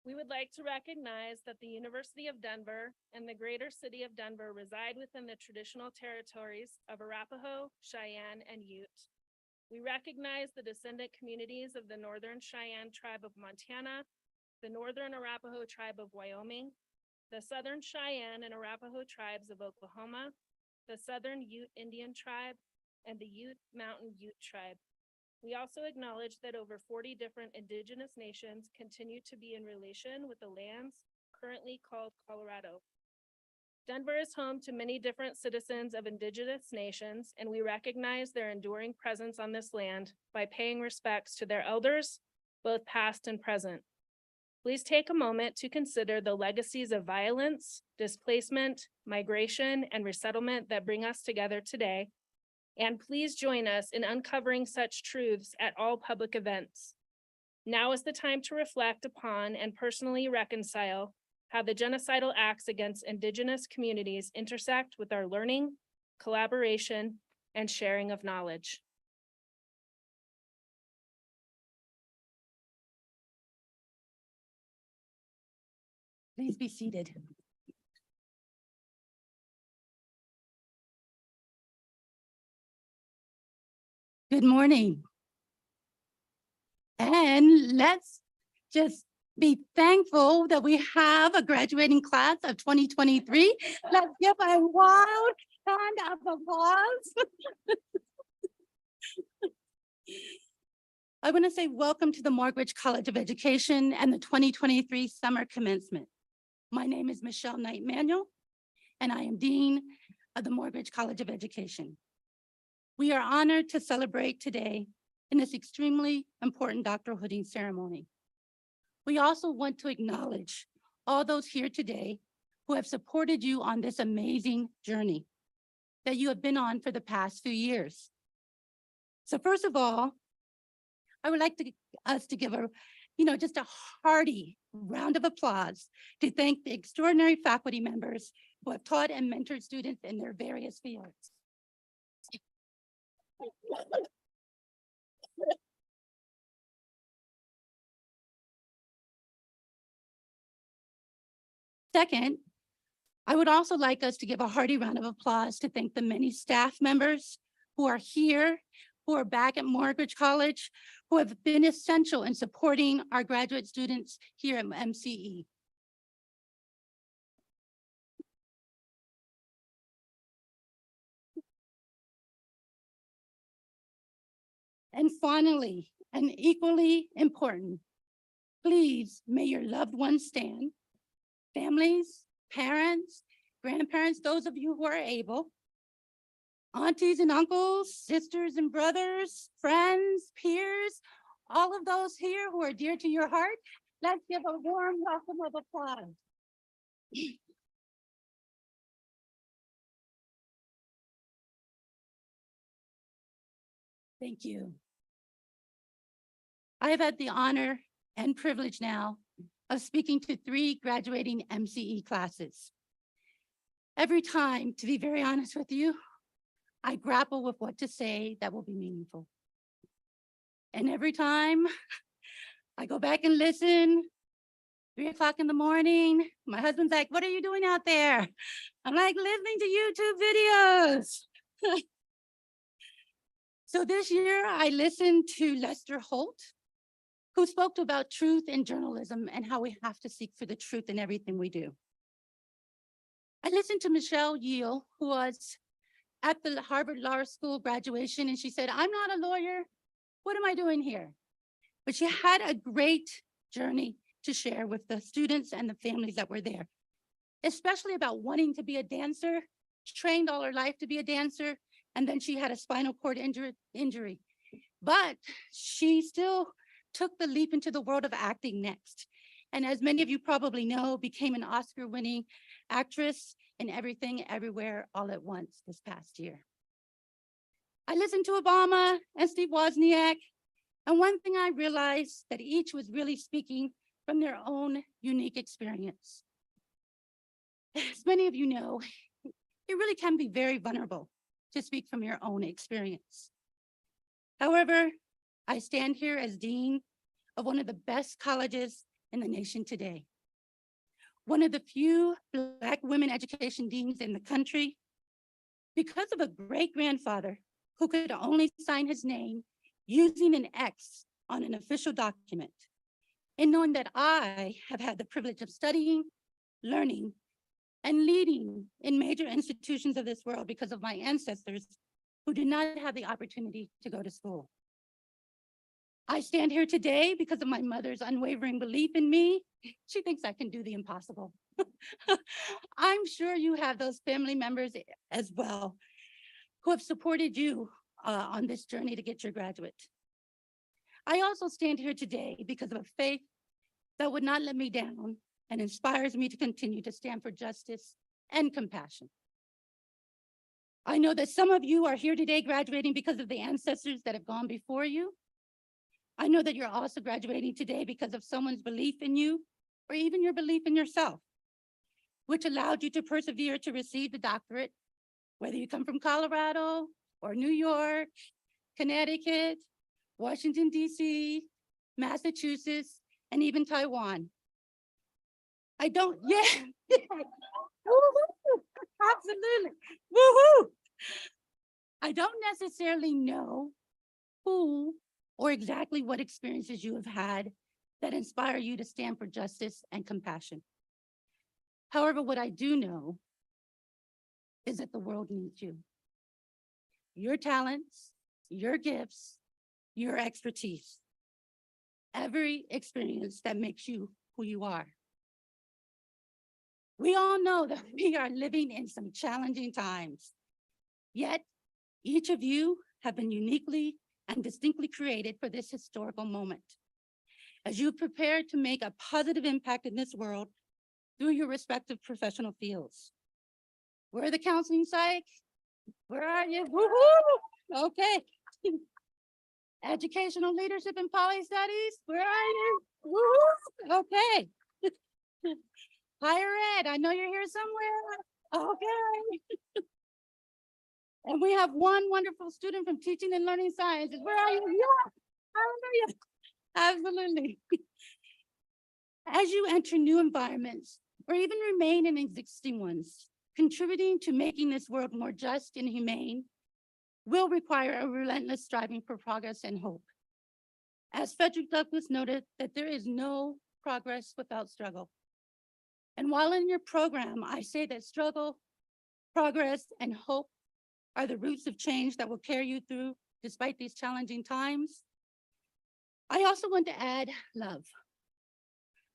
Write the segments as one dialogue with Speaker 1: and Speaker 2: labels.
Speaker 1: We would like to recognize that the University of Denver and the greater city of Denver reside within the traditional territories of Arapaho, Cheyenne, and Ute. We recognize the descendant communities of the Northern Cheyenne Tribe of Montana, the Northern Arapaho Tribe of Wyoming, the Southern Cheyenne and Arapaho Tribes of Oklahoma, the Southern Ute Indian Tribe, and the Ute Mountain Ute Tribe. We also acknowledge that over 40 different Indigenous nations continue to be in relation with the lands currently called Colorado. Denver is home to many different citizens of Indigenous nations, and we recognize their enduring presence on this land by paying respects to their elders, both past and present. Please take a moment to consider the legacies of violence, displacement, migration, and resettlement that bring us together today. And please join us in uncovering such truths at all public events. Now is the time to reflect upon and personally reconcile how the genocidal acts against Indigenous communities intersect with our learning, collaboration, and sharing of knowledge.
Speaker 2: Please be seated. Good morning. And let's just be thankful that we have a graduating class of 2023. Let's give a wild round of applause. I want to say welcome to the Morgridge College of Education and the 2023 summer commencement. My name is Michelle Knight Manuel, and I am Dean of the Morgridge College of Education. We are honored to celebrate today in this extremely important doctorating ceremony. We also want to acknowledge all those here today who have supported you on this amazing journey that you have been on for the past few years. So first of all, I would like us to give just a hearty round of applause to thank the extraordinary faculty members who have taught and mentored students in their various fields. Second, I would also like us to give a hearty round of applause to thank the many staff members who are here, who are back at Morgridge College, who have been essential in supporting our graduate students here at MCE. And finally, and equally important, please may your loved ones stand, families, parents, grandparents, those of you who are able, aunties and uncles, sisters and brothers, friends, peers, all of those here who are dear to your heart, let's give a warm welcome of applause. Thank you. I have had the honor and privilege now of speaking to 3 graduating MCE classes. Every time, to be very honest with you, I grapple with what to say that will be meaningful. And every time I go back and listen, 3 o'clock in the morning, my husband's like, "What are you doing out there?" I'm like, "Listening to YouTube videos." So this year I listened to Lester Holt, who spoke about truth in journalism and how we have to seek for the truth in everything we do. I listened to Michelle Yeel, who was at the Harvard Law School graduation, and she said, "I'm not a lawyer. What am I doing here?" But she had a great journey to share with the students and the families that were there, especially about wanting to be a dancer, trained all her life to be a dancer, and then she had a spinal cord injury. But she still took the leap into the world of acting next. And as many of you probably know, became an Oscar-winning actress in Everything, Everywhere, All at Once this past year. I listened to Obama and Steve Wozniak, and one thing I realized that each was really speaking from their own unique experience. As many of you know, it really can be very vulnerable to speak from your own experience. However, I stand here as dean of one of the best colleges in the nation today. One of the few Black women education deans in the country, because of a great-grandfather who could only sign his name using an X on an official document. And knowing that I have had the privilege of studying, learning, and leading in major institutions of this world because of my ancestors who did not have the opportunity to go to school. I stand here today because of my mother's unwavering belief in me. She thinks I can do the impossible. I'm sure you have those family members as well who have supported you on this journey to get your graduate. I also stand here today because of a faith that would not let me down and inspires me to continue to stand for justice and compassion. I know that some of you are here today graduating because of the ancestors that have gone before you. I know that you're also graduating today because of someone's belief in you, or even your belief in yourself, which allowed you to persevere to receive the doctorate, whether you come from Colorado or New York, Connecticut, Washington, DC, Massachusetts, and even Taiwan. I don't, yeah. Woo-hoo. Absolutely, woohoo! I don't necessarily know who or exactly what experiences you have had that inspire you to stand for justice and compassion. However, what I do know is that the world needs you. Your talents, your gifts, your expertise, every experience that makes you who you are. We all know that we are living in some challenging times, yet each of you have been uniquely and distinctly created for this historical moment. As you prepare to make a positive impact in this world through your respective professional fields. Where are the counseling psych? Where are you? Woohoo! Okay. Educational leadership and poli studies, where are you? Woohoo! Okay. Higher ed, I know you're here somewhere. Okay. And we have one wonderful student from teaching and learning sciences. Where are you? Yeah. Hallelujah. Absolutely. As you enter new environments, or even remain in existing ones, contributing to making this world more just and humane will require a relentless striving for progress and hope. As Frederick Douglass noted, that there is no progress without struggle. And while in your program, I say that struggle, progress, and hope are the roots of change that will carry you through despite these challenging times, I also want to add love.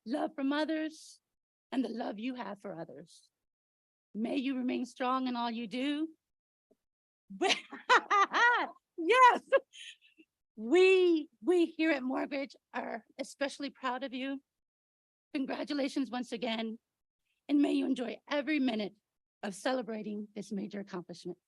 Speaker 2: Love from others and the love you have for others. May you remain strong in all you do. Yes, we here at Mortgage are especially proud of you. Congratulations once again, and may you enjoy every minute of celebrating this major accomplishment.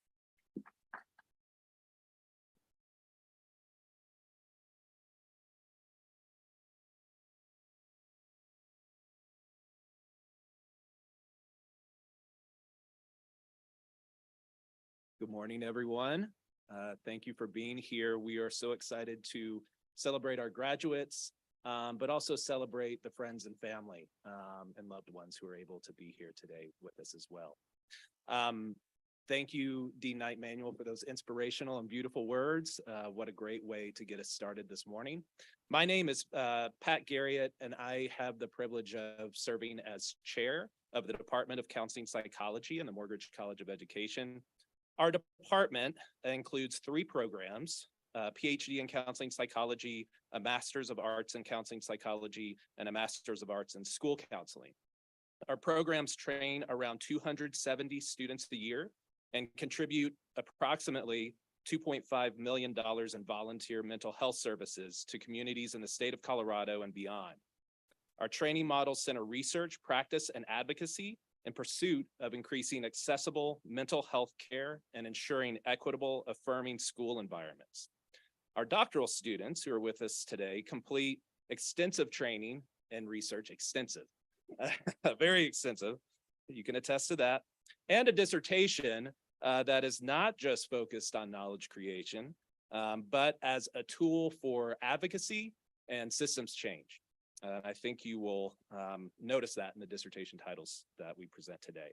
Speaker 3: Good morning, everyone. Thank you for being here. We are so excited to celebrate our graduates, but also celebrate the friends and family and loved ones who are able to be here today with us as well. Thank you, Dean Knight Manuel, for those inspirational and beautiful words. What a great way to get us started this morning. My name is Pat Garriott, and I have the privilege of serving as chair of the Department of Counseling Psychology in the Mortgage College of Education. Our department includes 3 programs, a PhD in Counseling Psychology, a Master's of Arts in Counseling Psychology, and a Master's of Arts in School Counseling. Our programs train around 270 students a year and contribute approximately $2.5 million in volunteer mental health services to communities in the state of Colorado and beyond. Our training models center research, practice, and advocacy in pursuit of increasing accessible mental health care and ensuring equitable, affirming school environments. Our doctoral students who are with us today complete extensive training and research, very extensive, you can attest to that, and a dissertation that is not just focused on knowledge creation, but as a tool for advocacy and systems change. I think you will notice that in the dissertation titles that we present today.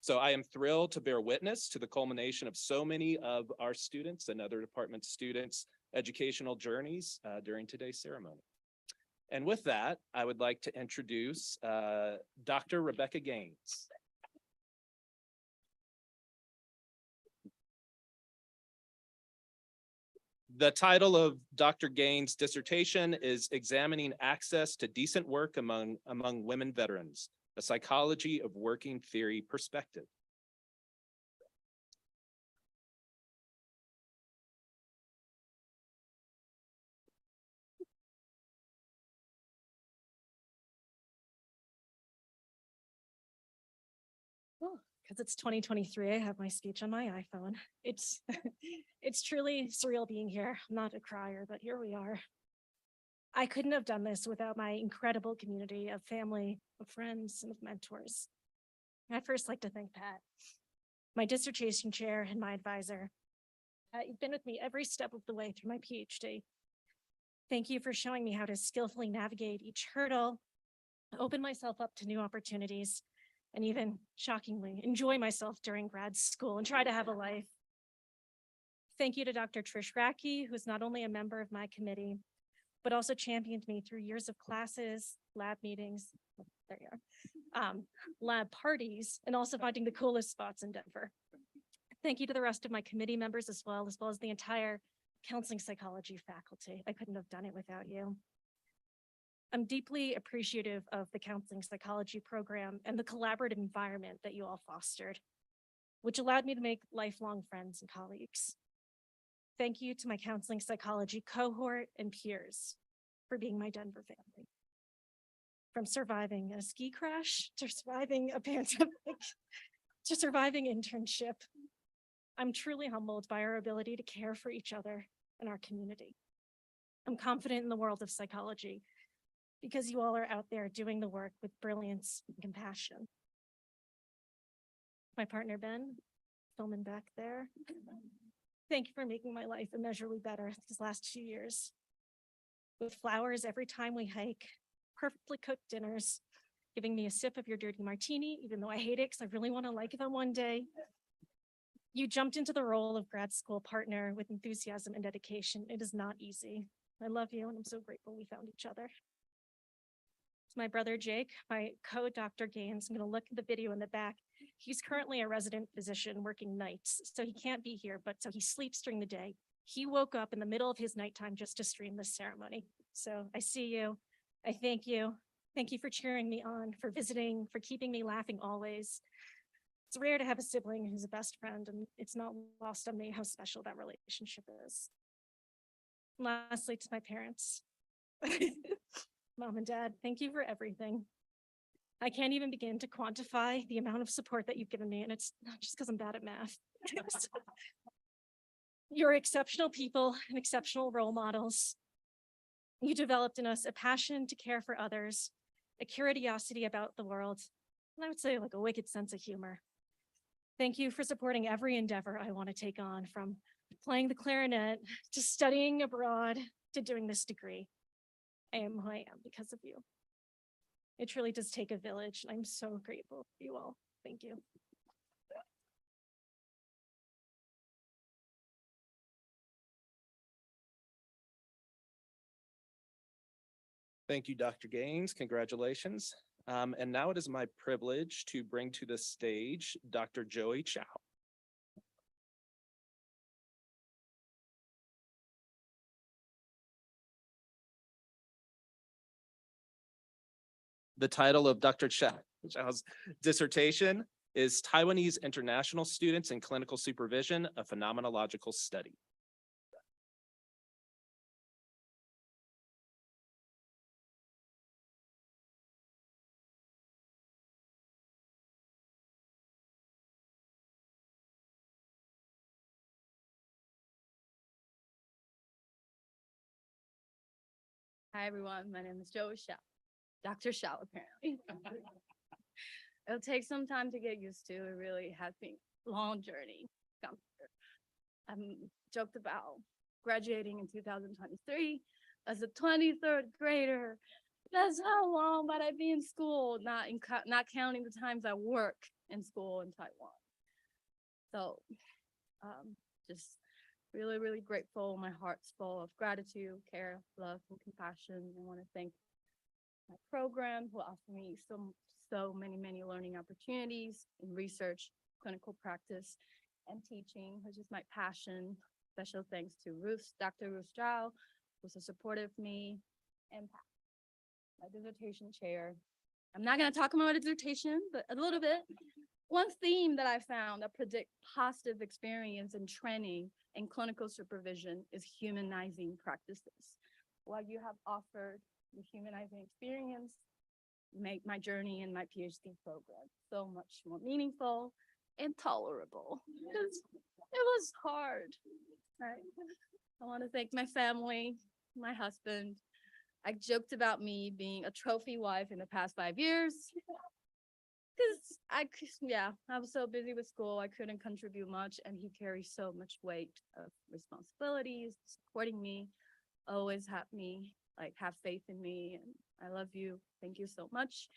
Speaker 3: So I am thrilled to bear witness to the culmination of so many of our students and other department students' educational journeys during today's ceremony. And with that, I would like to introduce Dr. Rebecca Gaines. The title of Dr. Gaines' dissertation is Examining Access to Decent Work Among Women Veterans, a Psychology of Working Theory Perspective.
Speaker 4: Because it's 2023, I have my speech on my iPhone. It's it's truly surreal being here. I'm not a crier, but here we are. I couldn't have done this without my incredible community of family, of friends, and of mentors. I'd first like to thank Pat, my dissertation chair and my advisor. You've been with me every step of the way through my PhD. Thank you for showing me how to skillfully navigate each hurdle, open myself up to new opportunities, and even, shockingly, enjoy myself during grad school and try to have a life. Thank you to Dr. Trish Racky, who's not only a member of my committee, but also championed me through years of classes, lab meetings, there you are, lab parties, and also finding the coolest spots in Denver. Thank you to the rest of my committee members as well as the entire counseling psychology faculty. I couldn't have done it without you. I'm deeply appreciative of the counseling psychology program and the collaborative environment that you all fostered, which allowed me to make lifelong friends and colleagues. Thank you to my counseling psychology cohort and peers for being my Denver family. From surviving a ski crash to surviving a pandemic to surviving internship, I'm truly humbled by our ability to care for each other and our community. I'm confident in the world of psychology because you all are out there doing the work with brilliance and compassion. My partner, Ben, filming back there. Thank you for making my life immeasurably better these last 2 years. With flowers every time we hike, perfectly cooked dinners, giving me a sip of your dirty martini, even though I hate it because I really want to like them one day. You jumped into the role of grad school partner with enthusiasm and dedication. It is not easy. I love you, and I'm so grateful we found each other. To my brother Jake, my co-Dr. Gaines, I'm going to look at the video in the back. He's currently a resident physician working nights, so he can't be here, but so he sleeps during the day. He woke up in the middle of his nighttime just to stream this ceremony. So I see you. I thank you. Thank you for cheering me on, for visiting, for keeping me laughing always. It's rare to have a sibling who's a best friend, and it's not lost on me how special that relationship is. Lastly, to my parents, Mom and Dad, thank you for everything. I can't even begin to quantify the amount of support that you've given me, and it's not just because I'm bad at math. You're exceptional people and exceptional role models. You developed in us a passion to care for others, a curiosity about the world, and I would say like a wicked sense of humor. Thank you for supporting every endeavor I want to take on, from playing the clarinet to studying abroad to doing this degree. I am who I am because of you. It truly does take a village. I'm so grateful for you all. Thank you.
Speaker 3: Thank you, Dr. Gaines. Congratulations. And now it is my privilege to bring to the stage Dr. Joey Chow. The title of Dr. Chow's dissertation is Taiwanese International Students in Clinical Supervision, a Phenomenological Study.
Speaker 5: Hi, everyone. My name is Joey Shao. Dr. Shao, apparently. It'll take some time to get used to. It really has been a long journey. I'm joked about graduating in 2023 as a 23rd grader. That's how long might I be in school, not counting the times I work in school in Taiwan. So just really, really grateful. My heart's full of gratitude, care, love, and compassion. I want to thank my program who offered me so many learning opportunities in research, clinical practice, and teaching, which is my passion. Special thanks to Dr. Ruth Zhao, who's so supportive of me, and my dissertation chair. I'm not going to talk about my dissertation, but a little bit. One theme that I found that predict positive experience and training in clinical supervision is humanizing practices. What you have offered the humanizing experience make my journey in my PhD program so much more meaningful and tolerable. It was hard. Right? I want to thank my family, my husband. I joked about me being a trophy wife in the past 5 years. Because I was so busy with school, I couldn't contribute much, and he carries so much weight of responsibilities, supporting me, always have faith in me, and I love you. Thank you so much.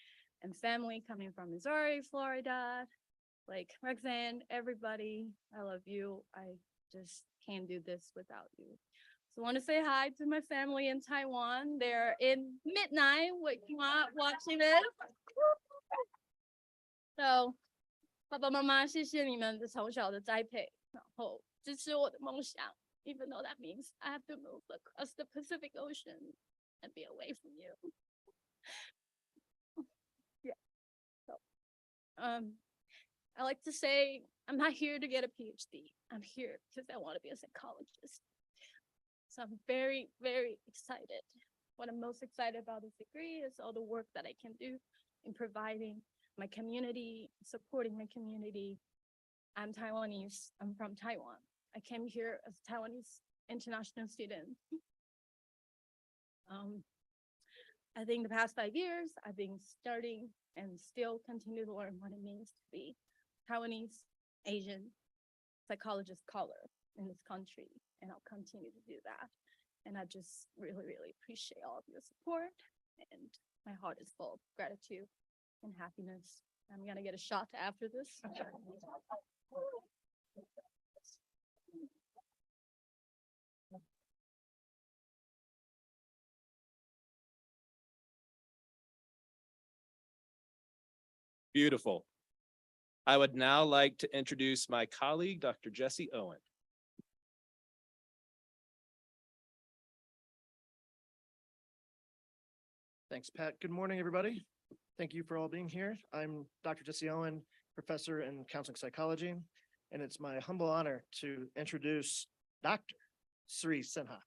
Speaker 5: And family coming from Missouri, Florida, like Roxanne, everybody, I love you. I just can't do this without you. So I want to say hi to my family in Taiwan. They're in midnight watching this. So, 爸爸妈妈，谢谢你们的从小的栽培，然后支持我的梦想。Even though that means I have to move across the Pacific Ocean and be away from you. Yeah. So, I like to say I'm not here to get a PhD. I'm here because I want to be a psychologist. So I'm very, very excited. What I'm most excited about this degree is all the work that I can do in providing my community, supporting my community. I'm Taiwanese. I'm from Taiwan. I came here as a Taiwanese international student. I think the past 5 years, I've been starting and still continue to learn what it means to be Taiwanese, Asian, psychologist color in this country, and I'll continue to do that. And I just really, really appreciate all of your support, and my heart is full of gratitude. and happiness. I'm gonna get a shot after this.
Speaker 3: Beautiful. I would now like to introduce my colleague, Dr. Jesse Owen.
Speaker 6: Thanks, Pat. Good morning, everybody. Thank you for all being here. I'm Dr. Jesse Owen, professor in counseling psychology, and it's my humble honor to introduce Dr. Sri Sinha.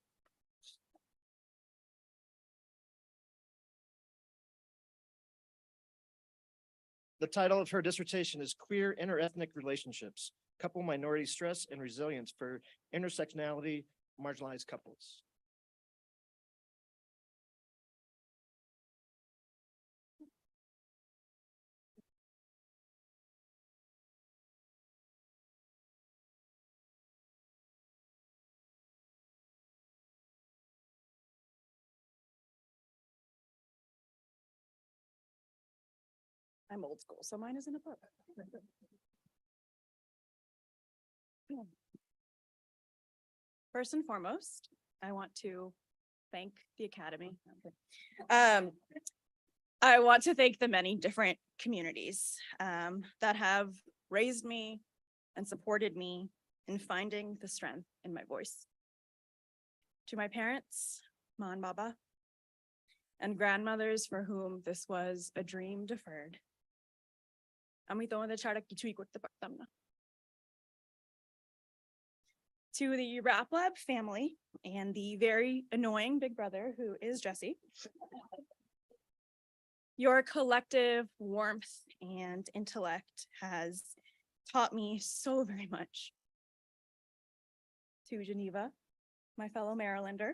Speaker 6: The title of her dissertation is Queer Interethnic Relationships, Couple Minority Stress and Resilience for Intersectionality Marginalized Couples.
Speaker 7: I'm old school, so mine isn't a book. First and foremost, I want to thank the Academy. I want to thank the many different communities that have raised me and supported me in finding the strength in my voice. To my parents, Ma and Baba, and grandmothers for whom this was a dream deferred. To the Rap Lab family and the very annoying big brother who is Jesse. Your collective warmth and intellect has taught me so very much. To Geneva, my fellow Marylander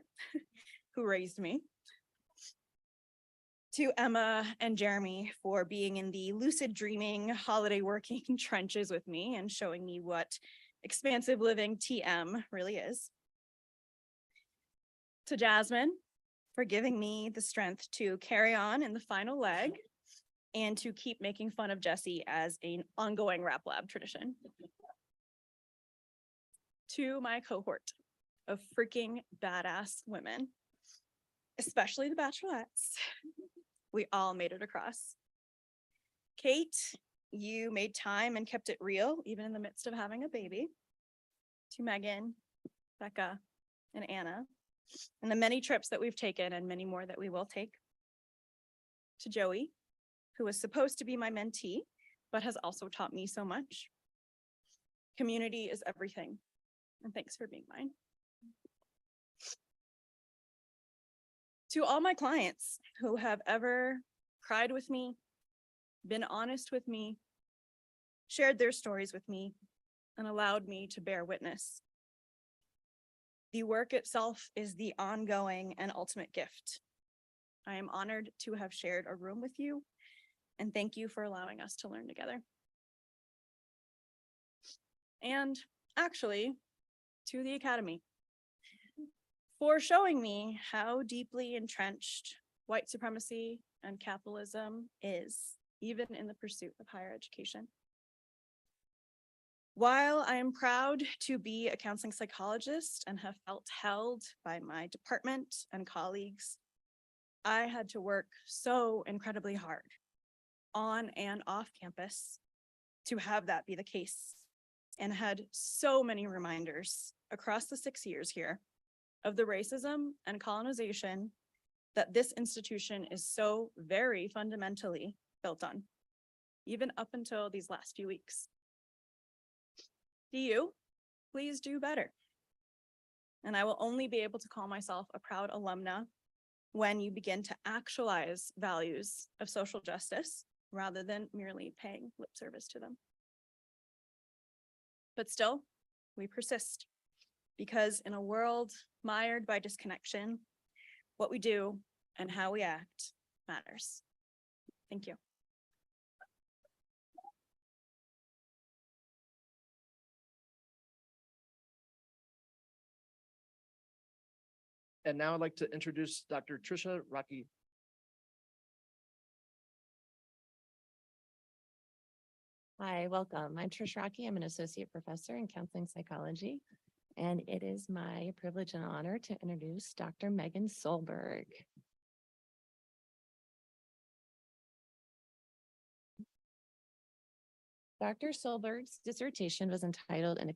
Speaker 7: who raised me. To Emma and Jeremy for being in the lucid dreaming, holiday working trenches with me and showing me what expansive living TM really is. To Jasmine for giving me the strength to carry on in the final leg and to keep making fun of Jesse as an ongoing Rap Lab tradition. To my cohort of freaking badass women, especially the bachelorettes. We all made it across. Kate, you made time and kept it real, even in the midst of having a baby. To Megan, Becca, and Anna, and the many trips that we've taken and many more that we will take. To Joey, who was supposed to be my mentee, but has also taught me so much. Community is everything, and thanks for being mine. To all my clients who have ever cried with me, been honest with me, shared their stories with me, and allowed me to bear witness. The work itself is the ongoing and ultimate gift. I am honored to have shared a room with you, and thank you for allowing us to learn together. And actually, to the Academy, for showing me how deeply entrenched white supremacy and capitalism is, even in the pursuit of higher education. While I am proud to be a counseling psychologist and have felt held by my department and colleagues, I had to work so incredibly hard on and off campus to have that be the case, and had so many reminders across the 6 years here of the racism and colonization that this institution is so very fundamentally built on, even up until these last few weeks. Do you? Please do better. And I will only be able to call myself a proud alumna when you begin to actualize values of social justice rather than merely paying lip service to them. But still, we persist. Because in a world mired by disconnection, what we do and how we act matters. Thank you.
Speaker 6: And now I'd like to introduce Dr. Trisha Rocky.
Speaker 8: Hi, welcome. I'm Trish Rocky. I'm an associate professor in counseling psychology. And it is my privilege and honor to introduce Dr. Megan Solberg. Dr. Solberg's dissertation was entitled An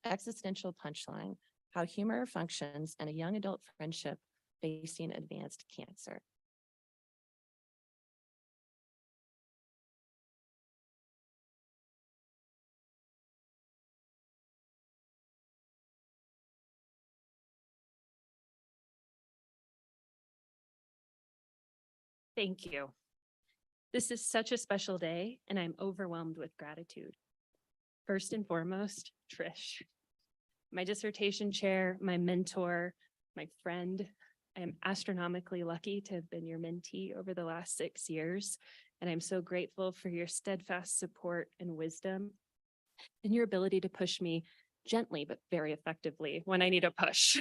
Speaker 8: Existential Punchline, How Humor Functions in a Young Adult Friendship Facing Advanced Cancer.
Speaker 9: Thank you. This is such a special day, and I'm overwhelmed with gratitude. First and foremost, Trish, my dissertation chair, my mentor, my friend. I am astronomically lucky to have been your mentee over the last 6 years, and I'm so grateful for your steadfast support and wisdom and your ability to push me gently but very effectively when I need a push.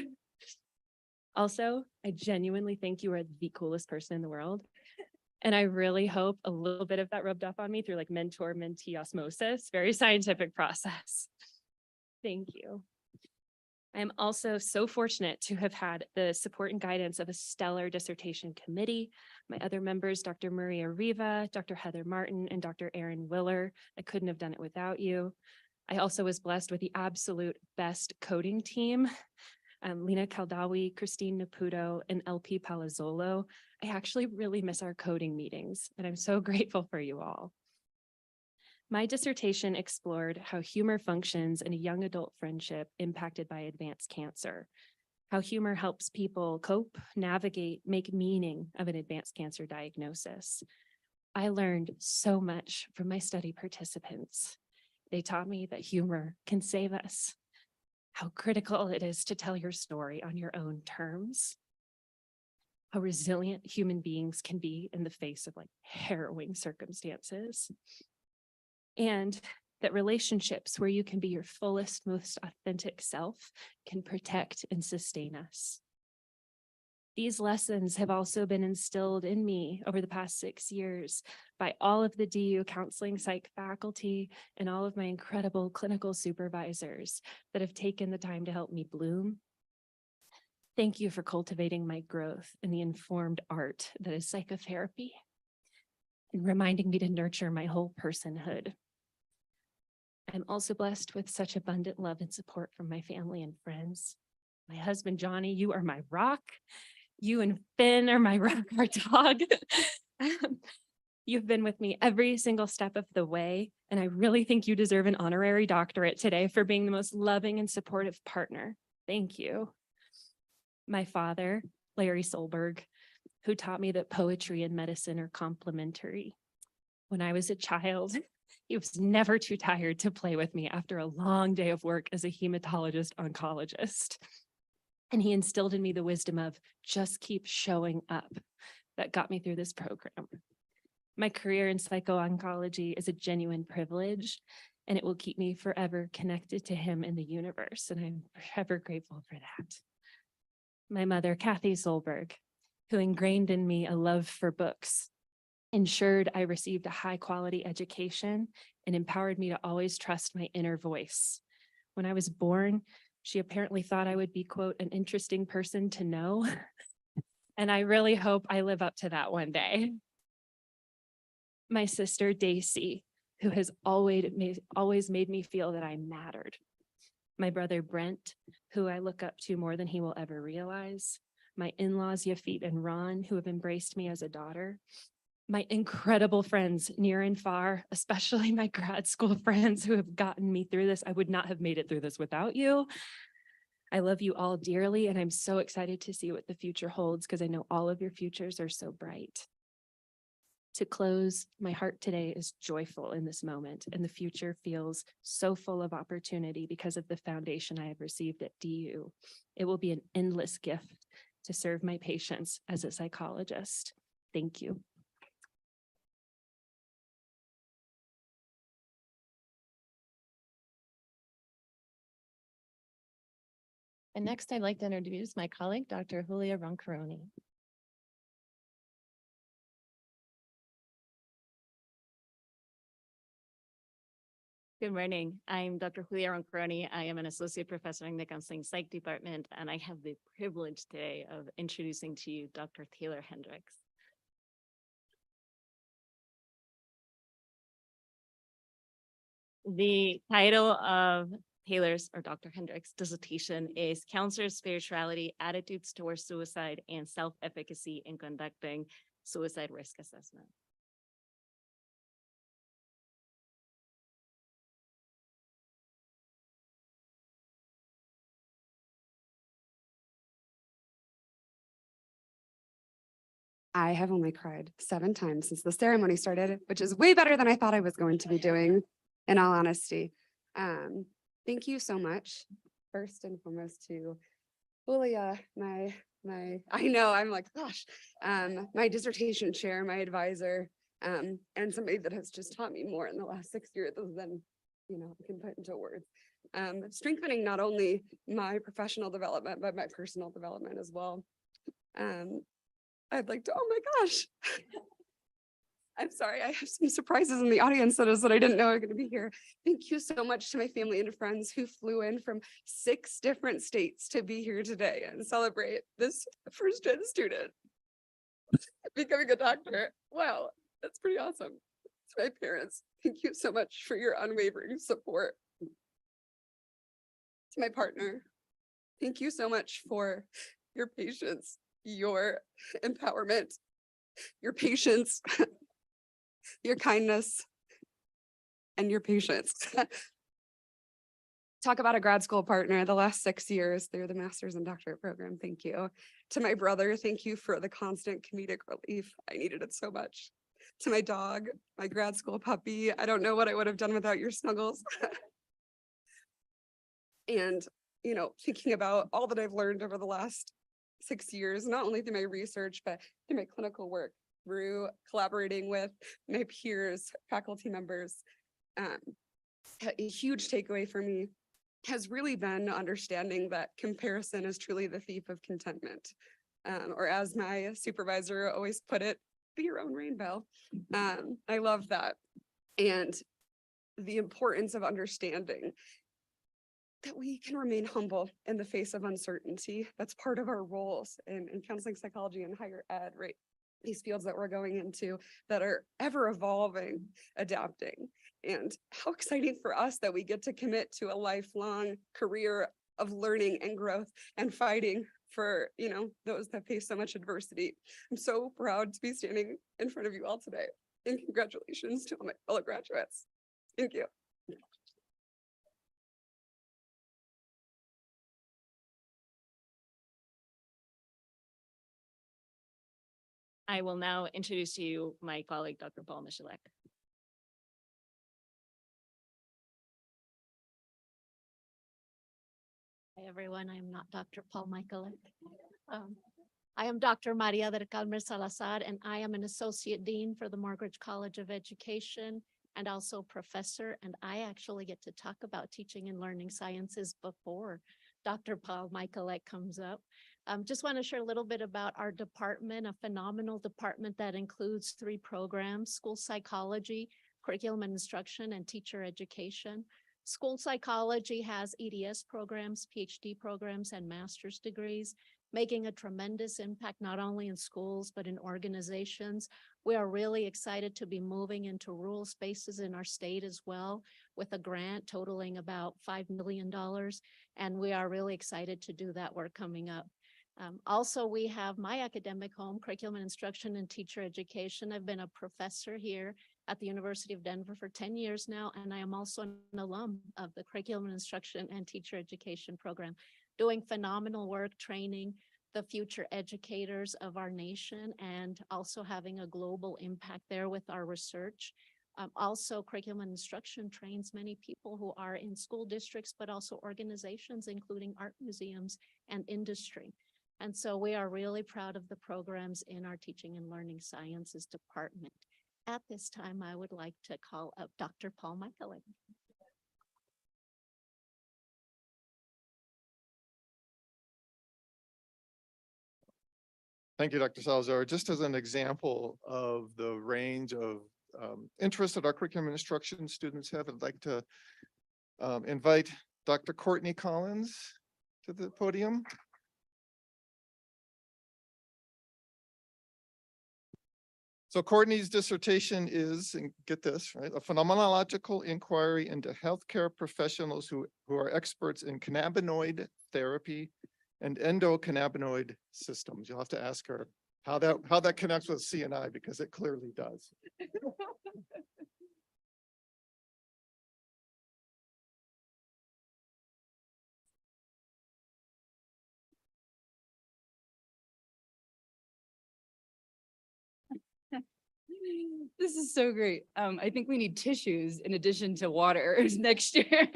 Speaker 9: Also, I genuinely think you are the coolest person in the world. And I really hope a little bit of that rubbed off on me through like mentor-mentee osmosis, very scientific process. Thank you. I am also so fortunate to have had the support and guidance of a stellar dissertation committee. My other members, Dr. Maria Riva, Dr. Heather Martin, and Dr. Erin Willer. I couldn't have done it without you. I also was blessed with the absolute best coding team. Lena Caldawi, Christine Naputo, and LP Palazzolo. I actually really miss our coding meetings, and I'm so grateful for you all. My dissertation explored how humor functions in a young adult friendship impacted by advanced cancer, how humor helps people cope, navigate, make meaning of an advanced cancer diagnosis. I learned so much from my study participants. They taught me that humor can save us, how critical it is to tell your story on your own terms, how resilient human beings can be in the face of like harrowing circumstances, and that relationships where you can be your fullest, most authentic self can protect and sustain us. These lessons have also been instilled in me over the past 6 years by all of the DU counseling psych faculty and all of my incredible clinical supervisors that have taken the time to help me bloom. Thank you for cultivating my growth in the informed art that is psychotherapy and reminding me to nurture my whole personhood. I'm also blessed with such abundant love and support from my family and friends. My husband, Johnny, you are my rock. You and Finn are my rock, our dog. You've been with me every single step of the way, and I really think you deserve an honorary doctorate today for being the most loving and supportive partner. Thank you. My father, Larry Solberg, who taught me that poetry and medicine are complementary. When I was a child, he was never too tired to play with me after a long day of work as a hematologist oncologist. And he instilled in me the wisdom of just keep showing up. That got me through this program. My career in psycho-oncology is a genuine privilege, and it will keep me forever connected to him in the universe. And I'm forever grateful for that. My mother, Kathy Solberg, who ingrained in me a love for books, ensured I received a high quality education and empowered me to always trust my inner voice. When I was born, she apparently thought I would be, quote, an interesting person to know. And I really hope I live up to that one day. My sister, Daisy, who has always made me feel that I mattered. My brother, Brent, who I look up to more than he will ever realize. My in-laws, Yafit and Ron, who have embraced me as a daughter. My incredible friends near and far, especially my grad school friends who have gotten me through this. I would not have made it through this without you. I love you all dearly, and I'm so excited to see what the future holds because I know all of your futures are so bright. To close, my heart today is joyful in this moment, and the future feels so full of opportunity because of the foundation I have received at DU. It will be an endless gift to serve my patients as a psychologist. Thank you.
Speaker 8: And next, I'd like to introduce my colleague, Dr. Julia Roncaroni.
Speaker 10: Good morning. I'm Dr. Julia Roncoroni. I am an associate professor in the counseling psych department, and I have the privilege today of introducing to you Dr. Taylor Hendricks. The title of Taylor's or Dr. Hendricks' dissertation is Counselor Spirituality, Attitudes Towards Suicide, and Self-Efficacy in Conducting Suicide Risk Assessment.
Speaker 11: I have only cried 7 times since the ceremony started, which is way better than I thought I was going to be doing, in all honesty. Thank you so much, first and foremost to Julia, I know, I'm like, gosh, my dissertation chair, my advisor, and somebody that has just taught me more in the last 6 years than, I can put into words. Strengthening not only my professional development, but my personal development as well. I'd like to, oh my gosh. I'm sorry, I have some surprises in the audience that I didn't know were going to be here. Thank you so much to my family and friends who flew in from 6 different states to be here today and celebrate this first-gen student becoming a doctor. Wow, that's pretty awesome. To my parents, thank you so much for your unwavering support. To my partner, thank you so much for your patience, your empowerment, your patience, your kindness, and your patience. Talk about a grad school partner the last 6 years through the master's and doctorate program. Thank you. To my brother, thank you for the constant comedic relief. I needed it so much. To my dog, my grad school puppy, I don't know what I would have done without your snuggles. And, thinking about all that I've learned over the last 6 years, not only through my research, but through my clinical work, through collaborating with my peers, faculty members. A huge takeaway for me has really been understanding that comparison is truly the thief of contentment. Or as my supervisor always put it, be your own rainbow. I love that. And the importance of understanding that we can remain humble in the face of uncertainty. That's part of our roles in counseling psychology and higher ed, right? These fields that we're going into that are ever evolving, adapting. And how exciting for us that we get to commit to a lifelong career of learning and growth and fighting for, those that face so much adversity. I'm so proud to be standing in front of you all today. And congratulations to all my fellow graduates. Thank you.
Speaker 10: I will now introduce to you my colleague, Dr. Paul Michalek.
Speaker 12: Hi, everyone. I am not Dr. Paul Michalek. I am Dr. Maria del Carmen Salazar, and I am an associate dean for the Morgridge College of Education and also professor. And I actually get to talk about teaching and learning sciences before Dr. Paul Michalek comes up. Just want to share a little bit about our department, a phenomenal department that includes 3 programs: school psychology, curriculum and instruction, and teacher education. School psychology has EDS programs, PhD programs, and master's degrees, making a tremendous impact not only in schools, but in organizations. We are really excited to be moving into rural spaces in our state as well, with a grant totaling about $5 million. And we are really excited to do that work coming up. Also, we have my academic home, curriculum and instruction and teacher education. I've been a professor here at the University of Denver for 10 years now, and I am also an alum of the curriculum and instruction and teacher education program, doing phenomenal work, training the future educators of our nation, and also having a global impact there with our research. Also, curriculum and instruction trains many people who are in school districts, but also organizations, including art museums and industry. And so we are really proud of the programs in our teaching and learning sciences department. At this time, I would like to call up Dr. Paul Michalek.
Speaker 13: Thank you, Dr. Salazar. Just as an example of the range of interest that our curriculum and instruction students have, I'd like to invite Dr. Courtney Collins to the podium. So Courtney's dissertation is, and get this, right, a phenomenological inquiry into healthcare professionals who are experts in cannabinoid therapy and endocannabinoid systems. You'll have to ask her how that connects with CNI, because it clearly does.
Speaker 14: This is so great. I think we need tissues in addition to water next year.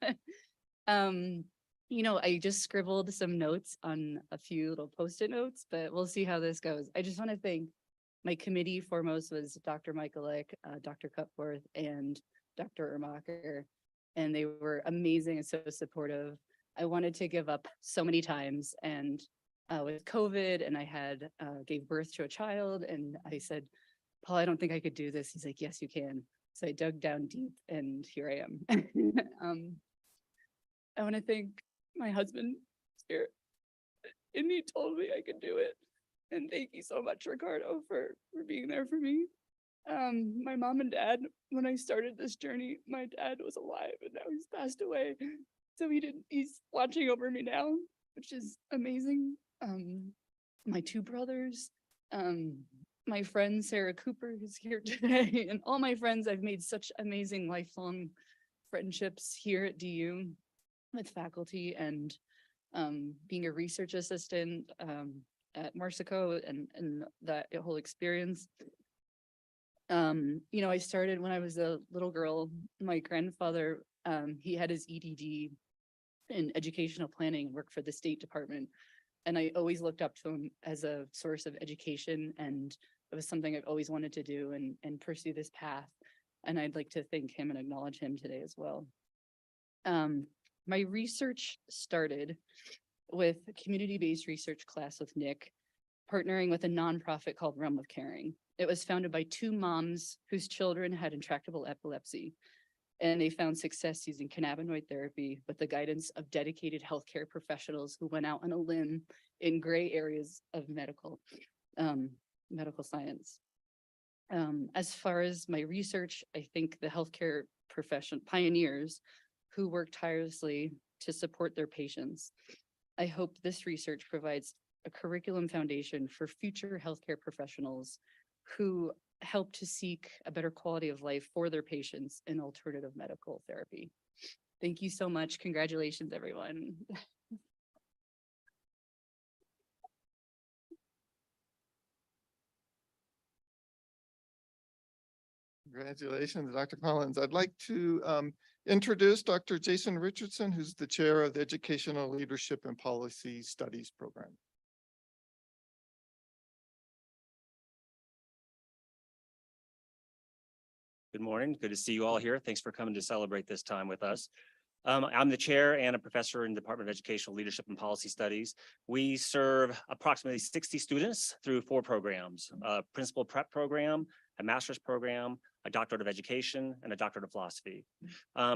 Speaker 14: But, I just scribbled some notes on a few little Post-it notes, but we'll see how this goes. I just want to thank my committee. Foremost was Dr. Michaelek, Dr. Cupworth, and Dr. Ermacher, and they were amazing and so supportive. I wanted to give up so many times, and with COVID, and I had gave birth to a child, and I said, Paul, I don't think I could do this. He's like, yes, you can. So I dug down deep, and here I am. I want to thank my husband here, and he told me I could do it. And thank you so much, Ricardo, for being there for me. My mom and dad, when I started this journey, my dad was alive, and now he's passed away. So he's watching over me now, which is amazing. My two brothers, my friend Sarah Cooper, who's here today, and all my friends. I've made such amazing lifelong friendships here at DU with faculty, and being a research assistant at Marsico, and that whole experience. I started when I was a little girl. My grandfather, he had his EDD in educational planning, worked for the State Department. And I always looked up to him as a source of education, and it was something I've always wanted to do and pursue this path. And I'd like to thank him and acknowledge him today as well. My research started with a community-based research class with Nick, partnering with a nonprofit called Realm of Caring. It was founded by two moms whose children had intractable epilepsy, and they found success using cannabinoid therapy with the guidance of dedicated healthcare professionals who went out on a limb in gray areas of medical science. As far as my research, I think the healthcare profession pioneers who work tirelessly to support their patients. I hope this research provides a curriculum foundation for future healthcare professionals who help to seek a better quality of life for their patients in alternative medical therapy. Thank you so much. Congratulations, everyone.
Speaker 13: Congratulations, Dr. Collins. I'd like to introduce Dr. Jason Richardson, who's the chair of the Educational Leadership and Policy Studies program.
Speaker 15: Good morning. Good to see you all here. Thanks for coming to celebrate this time with us. I'm the chair and a professor in the Department of Educational Leadership and Policy Studies. We serve approximately 60 students through 4 programs: a principal prep program, a master's program, a doctorate of education, and a doctorate of philosophy.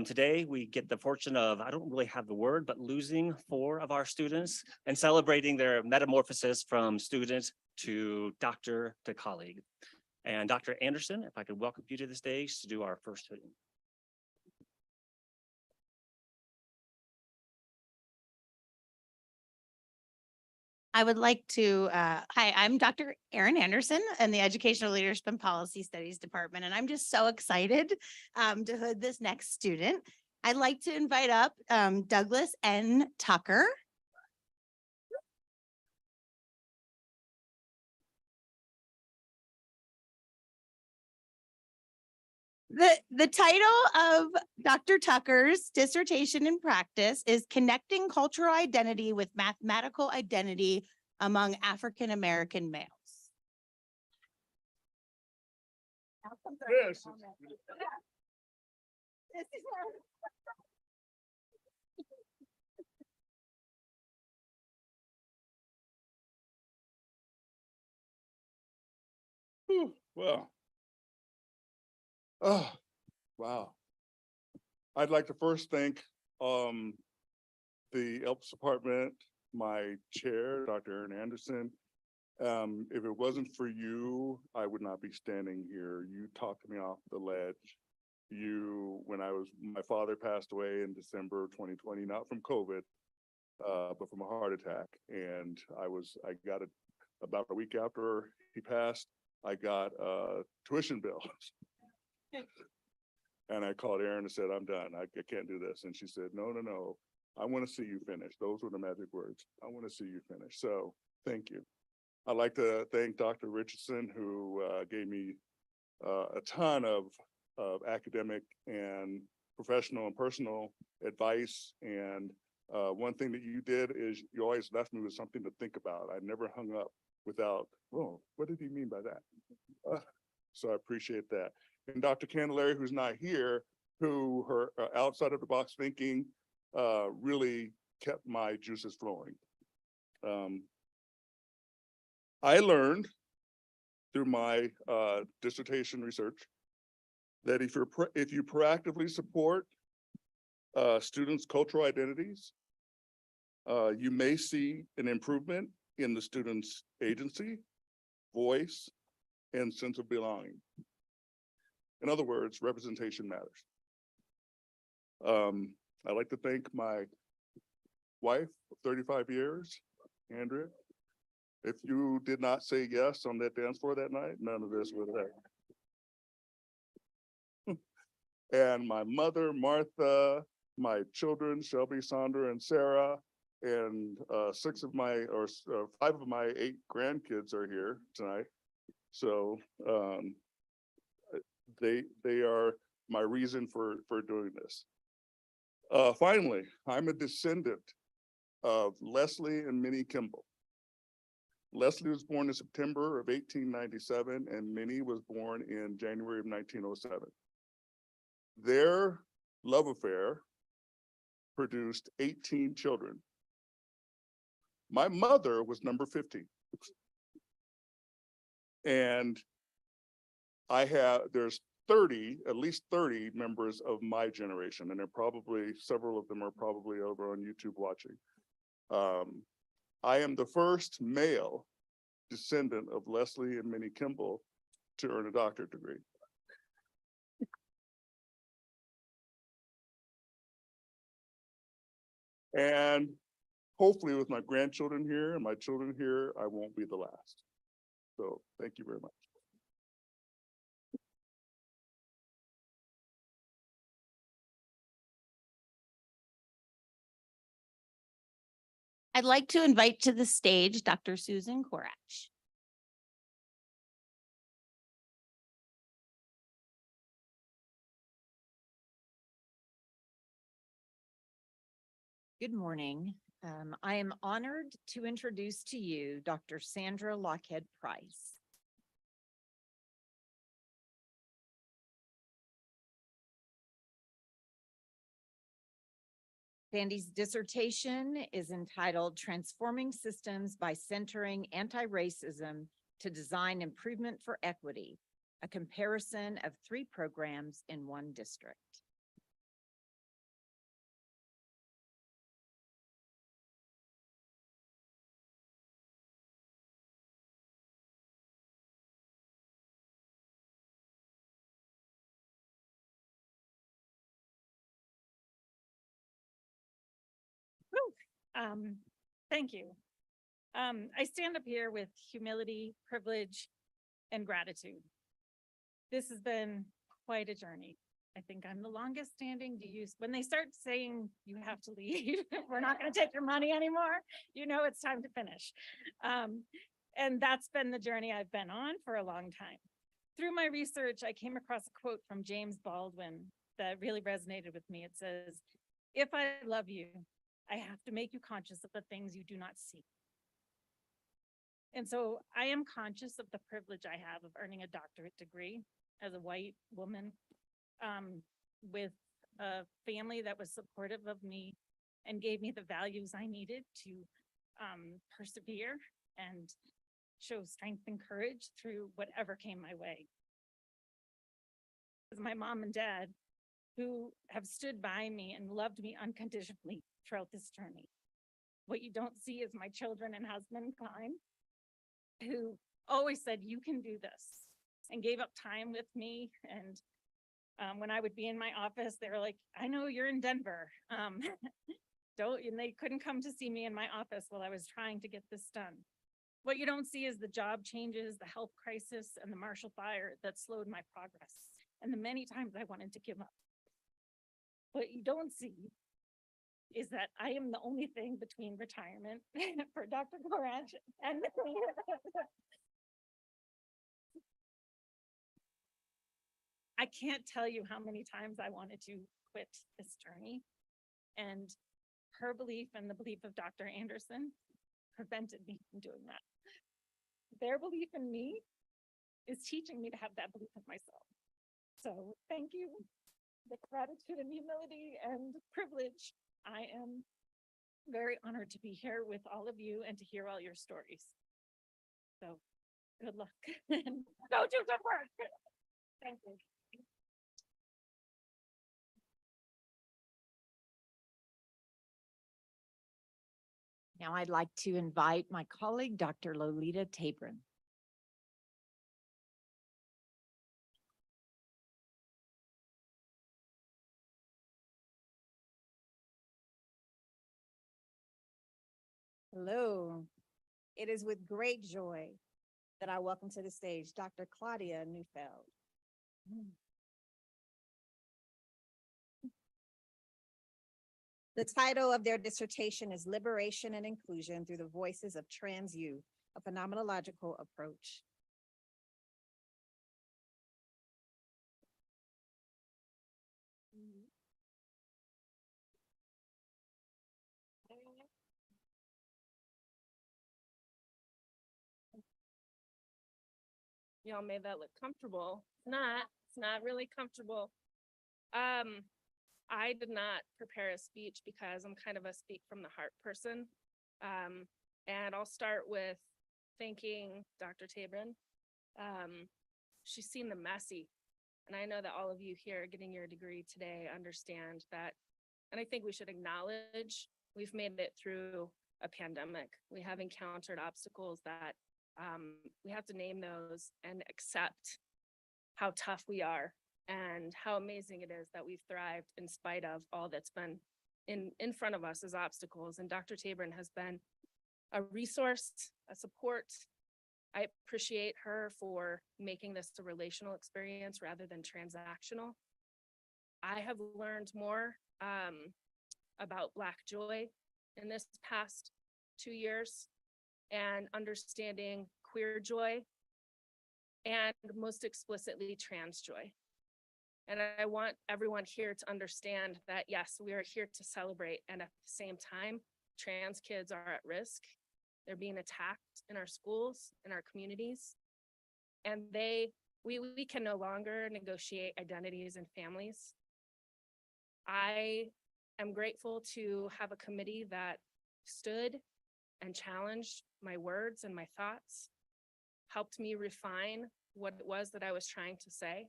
Speaker 15: Today, we get the fortune of, I don't really have the word, but losing 4 of our students and celebrating their metamorphosis from student to doctor to colleague. And Dr. Anderson, if I could welcome you to the stage to do our first hoodie.
Speaker 16: I would like to, hi, I'm Dr. Erin Anderson in the Educational Leadership and Policy Studies Department, and I'm just so excited to hood this next student. I'd like to invite up Douglas N. Tucker. The title of Dr. Tucker's dissertation in practice is Connecting Cultural Identity with Mathematical Identity Among African American Males.
Speaker 13: Yes. Well,
Speaker 17: Oh, wow. I'd like to first thank the ELPS department, my chair, Dr. Aaron Anderson. If it wasn't for you, I would not be standing here. You talked me off the ledge. My father passed away in December of 2020, not from COVID, but from a heart attack. And about a week after he passed, I got tuition bills. And I called Erin and said, I'm done. I can't do this. And she said, no, I want to see you finish. Those were the magic words. I want to see you finish. So thank you. I'd like to thank Dr. Richardson, who gave me a ton of academic and professional and personal advice. And one thing that you did is you always left me with something to think about. I never hung up without, oh, what did he mean by that? So I appreciate that. And Dr. Candelaria, who's not here, who her outside of the box thinking really kept my juices flowing. I learned through my dissertation research that if you proactively support students' cultural identities, you may see an improvement in the students' agency, voice, and sense of belonging. In other words, representation matters. I'd like to thank my wife of 35 years, Andrea. If you did not say yes on that dance floor that night, none of this would have happened. And my mother, Martha, my children, Shelby, Sandra, and Sarah, and 5 of my 8 grandkids are here tonight. So they are my reason for doing this. Finally, I'm a descendant of Leslie and Minnie Kimball. Leslie was born in September of 1897, and Minnie was born in January of 1907. Their love affair produced 18 children. My mother was number 15. And there's at least 30 members of my generation, and several of them are probably over on YouTube watching. I am the first male descendant of Leslie and Minnie Kimball to earn a doctorate degree. And hopefully with my grandchildren here and my children here, I won't be the last. So thank you very much.
Speaker 16: I'd like to invite to the stage Dr. Susan Korach.
Speaker 18: Good morning. I am honored to introduce to you Dr. Sandra Lockhead Price. Sandy's dissertation is entitled Transforming Systems by Centering Anti-Racism to Design Improvement for Equity, a comparison of 3 programs in 1 district.
Speaker 4: Thank you. I stand up here with humility, privilege, and gratitude. This has been quite a journey. I think I'm the longest standing. When they start saying you have to leave, we're not going to take your money anymore, it's time to finish. And that's been the journey I've been on for a long time. Through my research, I came across a quote from James Baldwin that really resonated with me. It says, "If I love you, I have to make you conscious of the things you do not see." And so I am conscious of the privilege I have of earning a doctorate degree as a white woman with a family that was supportive of me and gave me the values I needed to persevere and show strength and courage through whatever came my way. is my mom and dad who have stood by me and loved me unconditionally throughout this journey. What you don't see is my children and husband, Klein, who always said, you can do this, and gave up time with me. And when I would be in my office, they were like, I know you're in Denver. And they couldn't come to see me in my office while I was trying to get this done. What you don't see is the job changes, the health crisis, and the Marshall Fire that slowed my progress, and the many times I wanted to give up. What you don't see is that I am the only thing between retirement for Dr. Goranch and I can't tell you how many times I wanted to quit this journey, and her belief and the belief of Dr. Anderson prevented me from doing that. Their belief in me is teaching me to have that belief in myself. So thank you. With gratitude and humility and privilege, I am very honored to be here with all of you and to hear all your stories. So good luck. Go do good work. Thank you.
Speaker 18: Now I'd like to invite my colleague, Dr. Lolita Tabron. Hello. It is with great joy that I welcome to the stage Dr. Claudia Neufeld. The title of their dissertation is Liberation and Inclusion Through the Voices of Trans Youth, a Phenomenological Approach.
Speaker 1: Y'all made that look comfortable. It's not really comfortable. I did not prepare a speech because I'm kind of a speak from the heart person. And I'll start with thanking Dr. Tabron. She's seen the messy, and I know that all of you here getting your degree today understand that. And I think we should acknowledge we've made it through a pandemic. We have encountered obstacles that we have to name those and accept how tough we are and how amazing it is that we've thrived in spite of all that's been in front of us as obstacles. And Dr. Tabron has been a resource, a support. I appreciate her for making this a relational experience rather than transactional. I have learned more about Black joy in this past 2 years and understanding queer joy and most explicitly trans joy. And I want everyone here to understand that, yes, we are here to celebrate. And at the same time, trans kids are at risk. They're being attacked in our schools, in our communities. And we can no longer negotiate identities and families. I am grateful to have a committee that stood and challenged my words and my thoughts, helped me refine what it was that I was trying to say.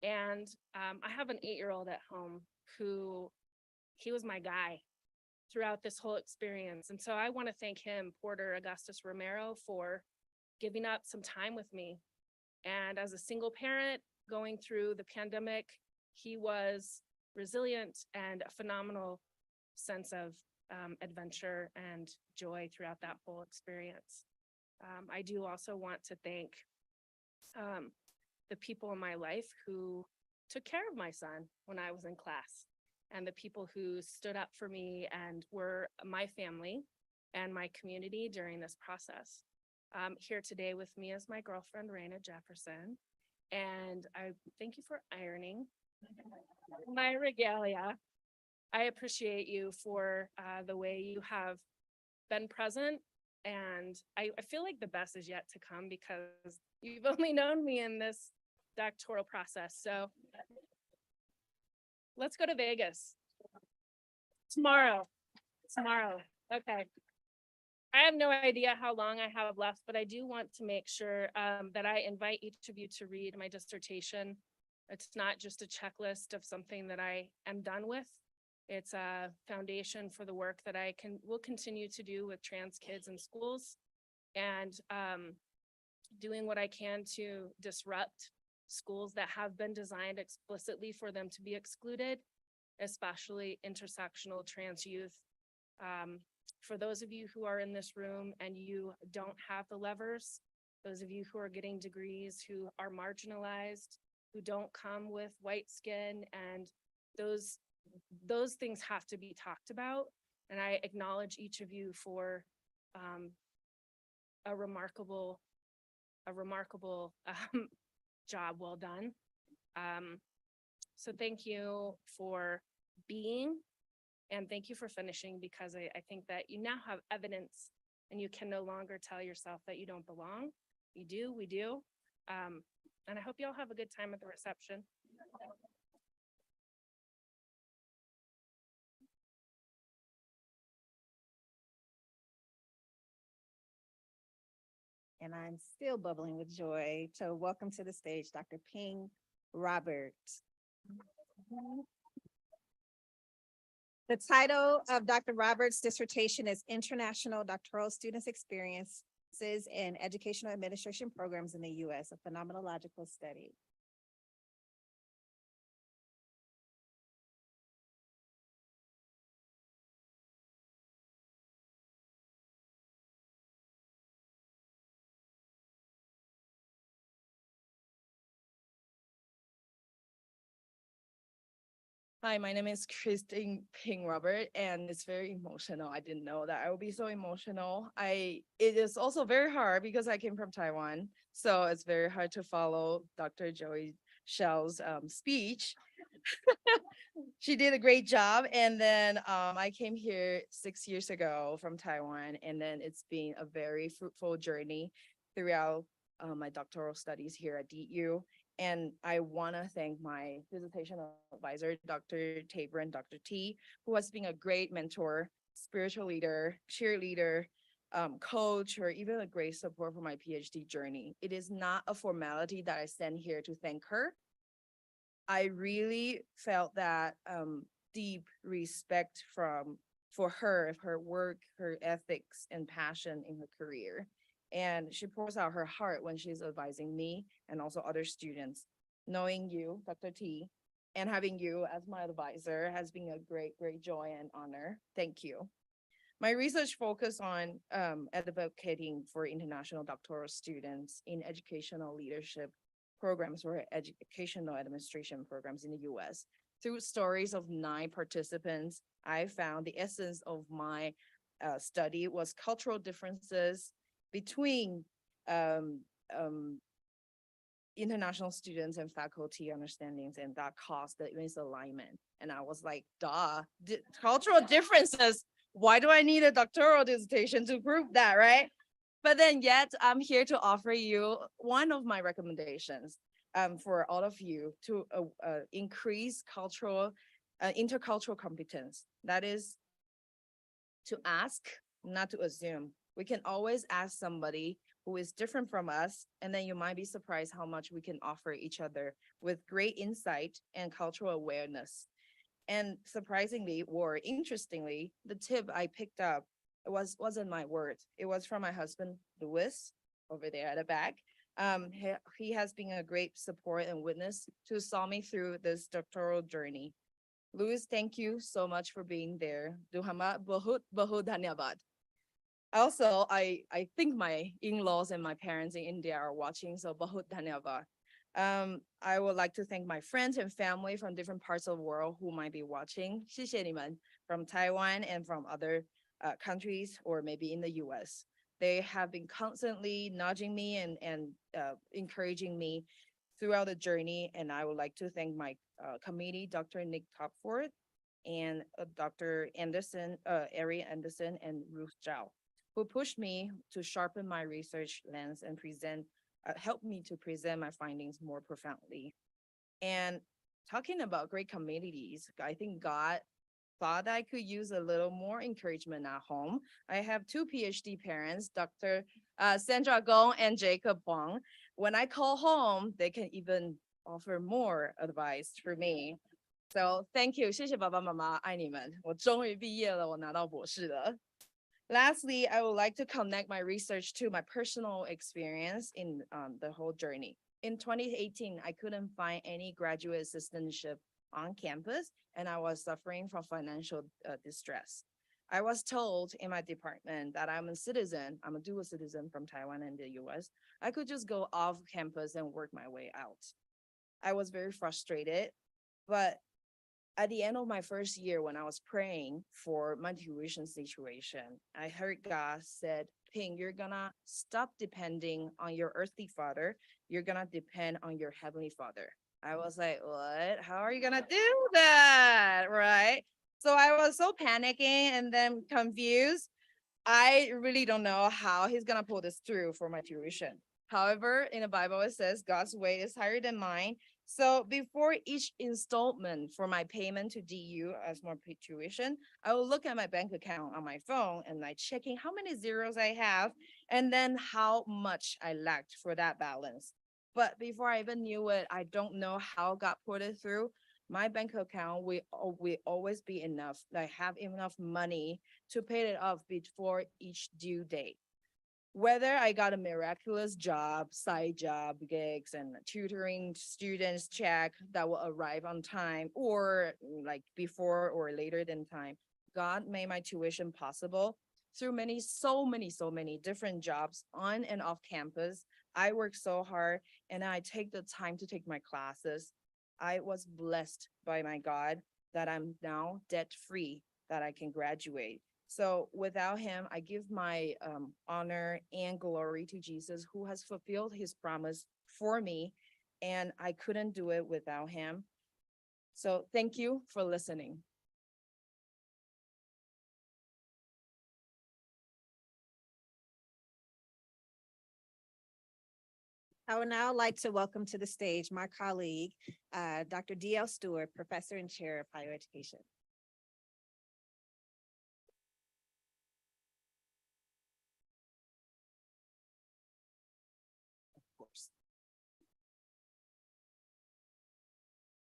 Speaker 1: And I have an 8-year-old at home who, he was my guy throughout this whole experience. And so I want to thank him, Porter Augustus Romero, for giving up some time with me. And as a single parent going through the pandemic, he was resilient and a phenomenal sense of adventure and joy throughout that whole experience. I do also want to thank the people in my life who took care of my son when I was in class, and the people who stood up for me and were my family and my community during this process. Here today with me is my girlfriend, Raina Jefferson, and I thank you for ironing my regalia. I appreciate you for the way you have been present, and I feel like the best is yet to come because you've only known me in this doctoral process. So let's go to Vegas tomorrow. Okay. I have no idea how long I have left, but I do want to make sure that I invite each of you to read my dissertation. It's not just a checklist of something that I am done with. It's a foundation for the work that will continue to do with trans kids in schools and doing what I can to disrupt schools that have been designed explicitly for them to be excluded, especially intersectional trans youth. For those of you who are in this room and you don't have the levers, those of you who are getting degrees, who are marginalized, who don't come with white skin, and those things have to be talked about. And I acknowledge each of you for a remarkable job well done. So thank you for being, and thank you for finishing, because I think that you now have evidence and you can no longer tell yourself that you don't belong. You do, we do. And I hope you all have a good time at the reception.
Speaker 18: And I'm still bubbling with joy. So welcome to the stage, Dr. Ping Roberts. The title of Dr. Roberts' dissertation is International Doctoral Students' Experiences in Educational Administration Programs in the U.S., a phenomenological study.
Speaker 19: Hi, my name is Christine Ping Robert, and it's very emotional. I didn't know that I would be so emotional. It is also very hard because I came from Taiwan, so it's very hard to follow Dr. Joey Shell's speech. She did a great job, and then I came here 6 years ago from Taiwan, and then it's been a very fruitful journey throughout my doctoral studies here at DU. And I want to thank my dissertation advisor, Dr. Tabor and Dr. T, who has been a great mentor, spiritual leader, cheerleader, coach, or even a great support for my PhD journey. It is not a formality that I stand here to thank her. I really felt that deep respect for her work, her ethics, and passion in her career. And she pours out her heart when she's advising me and also other students. Knowing you, Dr. T, and having you as my advisor has been a great, great joy and honor. Thank you. My research focused on advocating for international doctoral students in educational leadership programs or educational administration programs in the US. Through stories of 9 participants, I found the essence of my study was cultural differences between international students and faculty understandings, and that caused the misalignment. And I was like, duh, cultural differences. Why do I need a doctoral dissertation to prove that, right? But then yet I'm here to offer you one of my recommendations for all of you to increase intercultural competence. That is to ask, not to assume. We can always ask somebody who is different from us, and then you might be surprised how much we can offer each other with great insight and cultural awareness. And surprisingly, or interestingly, the tip I picked up wasn't my words. It was from my husband, Louis, over there at the back. He has been a great support and witness to saw me through this doctoral journey. Louis, thank you so much for being there. Duhama bahut bahut dhanyavad. Also, I think my in-laws and my parents in India are watching, so bahut dhanyavad. I would like to thank my friends and family from different parts of the world who might be watching. 谢谢你们 from Taiwan and from other countries or maybe in the US. They have been constantly nudging me and encouraging me throughout the journey. And I would like to thank my committee, Dr. Nick Topford and Dr. Anderson, Ari Anderson and Ruth Zhao, who pushed me to sharpen my research lens and helped me to present my findings more profoundly. And talking about great communities, I think God thought I could use a little more encouragement at home. I have 2 PhD parents, Dr. Sandra Gong and Jacob Huang. When I call home, they can even offer more advice for me. So thank you. 谢谢爸爸妈妈，爱你们。我终于毕业了，我拿到博士了。Lastly, I would like to connect my research to my personal experience in the whole journey. In 2018, I couldn't find any graduate assistantship on campus, and I was suffering from financial distress. I was told in my department that I'm a citizen, I'm a dual citizen from Taiwan and the US. I could just go off campus and work my way out. I was very frustrated, but at the end of my first year, when I was praying for my tuition situation, I heard God said, Ping, you're gonna stop depending on your earthly father. You're gonna depend on your heavenly father. I was like, what? How are you gonna do that? Right? So I was so panicking and then confused. I really don't know how he's gonna pull this through for my tuition. However, in the Bible, it says God's way is higher than mine. So before each installment for my payment to DU as my tuition, I will look at my bank account on my phone and like checking how many zeros I have and then how much I lacked for that balance. But before I even knew it, I don't know how God put it through. My bank account will always be enough. I have enough money to pay it off before each due date. Whether I got a miraculous job, side job, gigs, and tutoring students check that will arrive on time or like before or later than time, God made my tuition possible through so many different jobs on and off campus. I work so hard and I take the time to take my classes. I was blessed by my God that I'm now debt free, that I can graduate. So without him, I give my honor and glory to Jesus, who has fulfilled his promise for me, and I couldn't do it without him. So thank you for listening.
Speaker 18: I would now like to welcome to the stage my colleague, Dr. D.L. Stewart, Professor and Chair of Higher Education.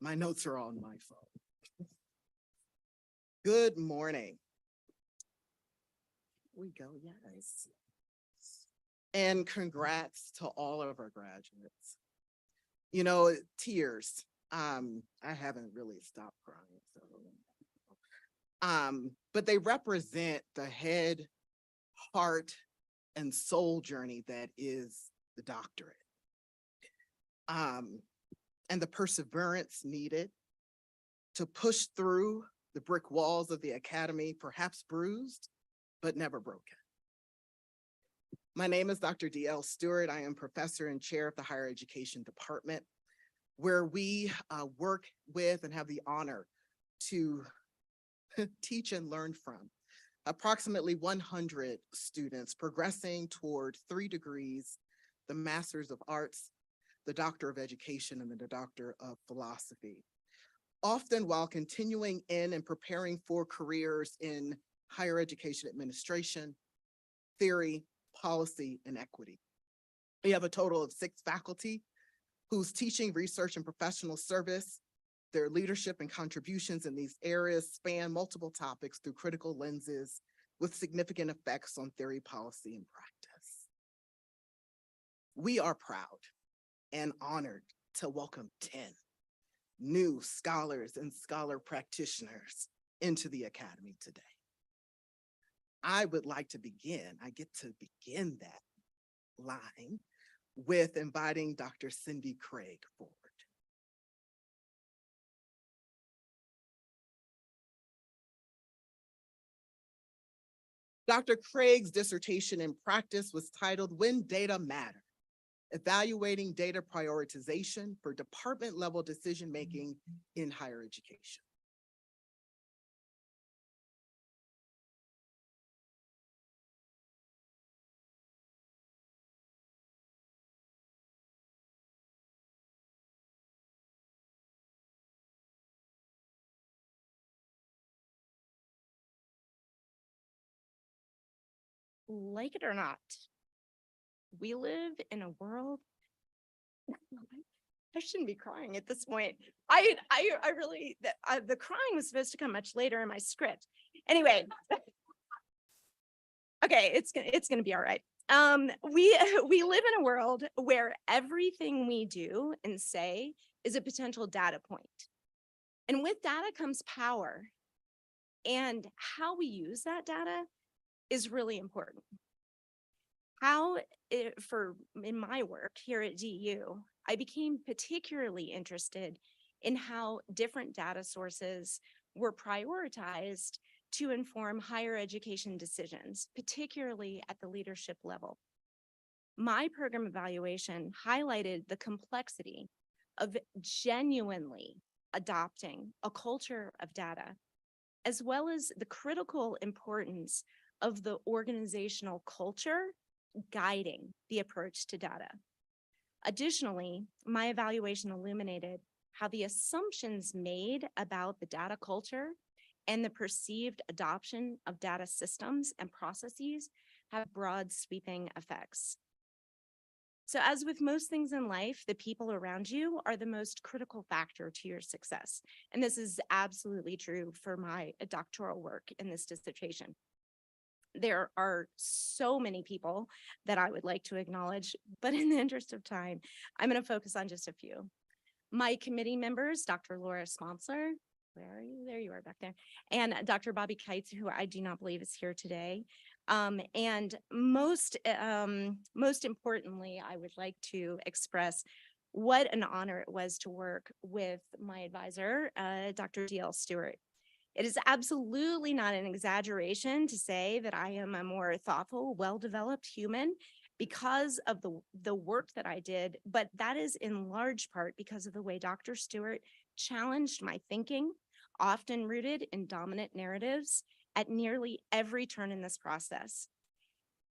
Speaker 20: My notes are on my phone. Good morning. Here we go, yes. And congrats to all of our graduates. You know, tears. I haven't really stopped crying, so. But they represent the head, heart, and soul journey that is the doctorate. And the perseverance needed to push through the brick walls of the academy, perhaps bruised, but never broken. My name is Dr. D.L. Stewart. I am Professor and Chair of the Higher Education Department, where we work with and have the honor to teach and learn from approximately 100 students progressing toward 3 degrees, the Masters of Arts, the Doctor of Education, and the Doctor of Philosophy, often while continuing in and preparing for careers in higher education administration, theory, policy, and equity. We have a total of 6 faculty whose teaching, research, and professional service, their leadership and contributions in these areas span multiple topics through critical lenses with significant effects on theory, policy, and practice. We are proud and honored to welcome 10 new scholars and scholar practitioners into the Academy today. I would like to begin, I get to begin that line with inviting Dr. Cindy Craig forward. Dr. Craig's dissertation in practice was titled When Data Matter: Evaluating Data Prioritization for Department-Level Decision-Making in Higher Education.
Speaker 19: Like it or not, we live in a world
Speaker 7: I shouldn't be crying at this point. I really, the crying was supposed to come much later in my script. Anyway. Okay, it's gonna be all right. We live in a world where everything we do and say is a potential data point. And with data comes power. And how we use that data is really important. In my work here at DU, I became particularly interested in how different data sources were prioritized to inform higher education decisions, particularly at the leadership level. My program evaluation highlighted the complexity of genuinely adopting a culture of data, as well as the critical importance of the organizational culture guiding the approach to data. Additionally, my evaluation illuminated how the assumptions made about the data culture and the perceived adoption of data systems and processes have broad sweeping effects. So as with most things in life, the people around you are the most critical factor to your success. And this is absolutely true for my doctoral work in this dissertation. There are so many people that I would like to acknowledge, but in the interest of time, I'm going to focus on just a few. My committee members, Dr. Laura Sponsler, where are you? There you are back there. And Dr. Bobby Kites, who I do not believe is here today. And most importantly, I would like to express what an honor it was to work with my advisor, Dr. D.L. Stewart. It is absolutely not an exaggeration to say that I am a more thoughtful, well-developed human because of the work that I did, but that is in large part because of the way Dr. Stewart challenged my thinking, often rooted in dominant narratives at nearly every turn in this process.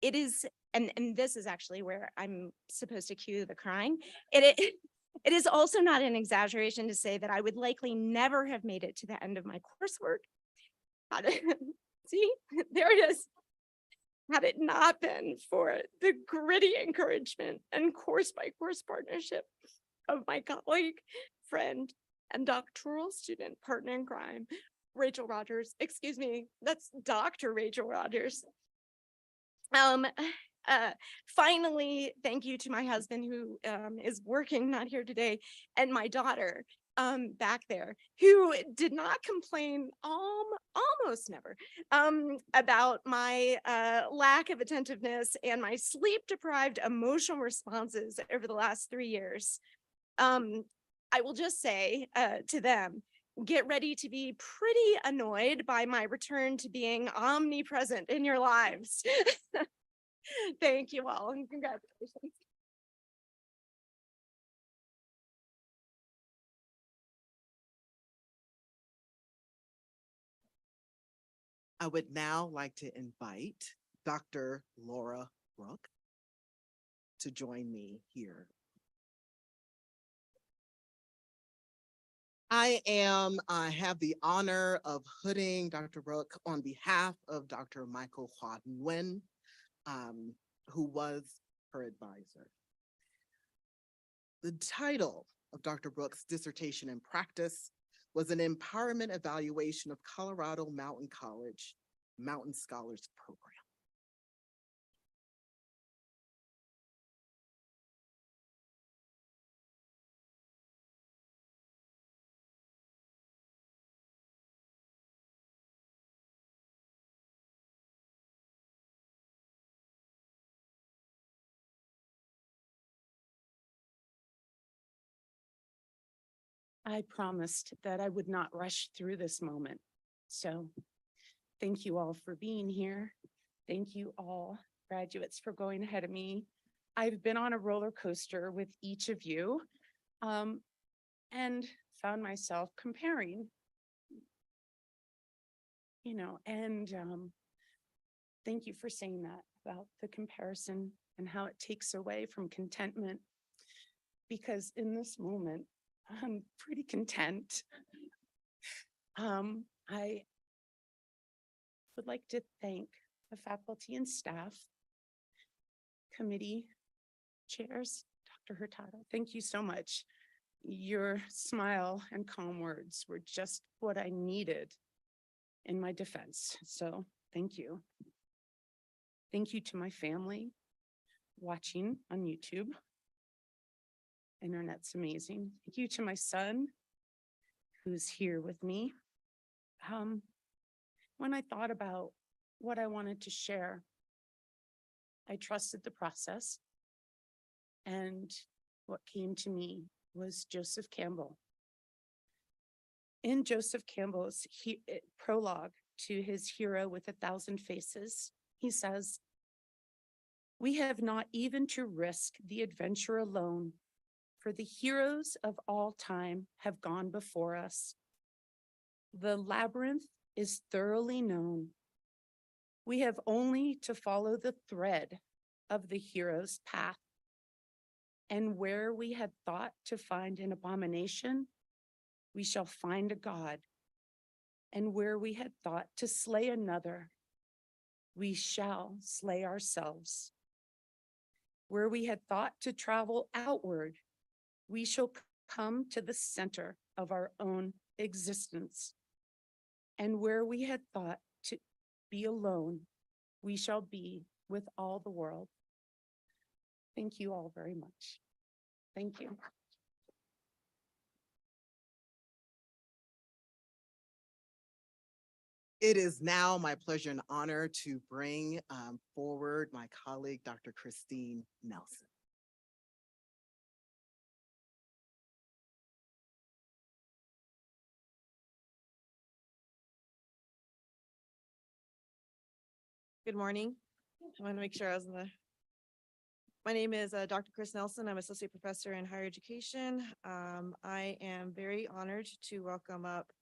Speaker 7: It is, and this is actually where I'm supposed to cue the crying. It is also not an exaggeration to say that I would likely never have made it to the end of my coursework. See, there it is. Had it not been for the gritty encouragement and course by course partnership of my colleague, friend, and doctoral student partner in crime, Rachel Rogers. Excuse me, that's Dr. Rachel Rogers. Finally, thank you to my husband who is working, not here today, and my daughter back there, who did not complain almost never about my lack of attentiveness and my sleep-deprived emotional responses over the last 3 years. I will just say to them, get ready to be pretty annoyed by my return to being omnipresent in your lives. Thank you all and congratulations.
Speaker 20: I would now like to invite Dr. Laura Brooke to join me here. I have the honor of hooding Dr. Brooke on behalf of Dr. Michael Hua Nguyen, who was her advisor. The title of Dr. Brooke's dissertation and practice was an empowerment evaluation of Colorado Mountain College Mountain Scholars Program.
Speaker 21: I promised that I would not rush through this moment. So thank you all for being here. Thank you all, graduates, for going ahead of me. I've been on a roller coaster with each of you and found myself comparing, thank you for saying that about the comparison and how it takes away from contentment, because in this moment, I'm pretty content. I would like to thank the faculty and staff, committee chairs, Dr. Hurtado. Thank you so much Your smile and calm words were just what I needed in my defense. So thank you. Thank you to my family watching on YouTube. Internet's amazing. Thank you to my son who's here with me. When I thought about what I wanted to share, I trusted the process. And what came to me was Joseph Campbell. In Joseph Campbell's prologue to his hero with 1,000 faces, he says, "We have not even to risk the adventure alone, for the heroes of all time have gone before us. The labyrinth is thoroughly known. We have only to follow the thread of the hero's path. And where we had thought to find an abomination, we shall find a God. And where we had thought to slay another, we shall slay ourselves. Where we had thought to travel outward, we shall come to the center of our own existence. And where we had thought to be alone, we shall be with all the world." Thank you all very much. Thank you.
Speaker 20: It is now my pleasure and honor to bring forward my colleague, Dr. Christine Nelson.
Speaker 19: Good morning. I want to make sure I was in the. My name is Dr. Chris Nelson. I'm Associate Professor in Higher Education. I am very honored to welcome up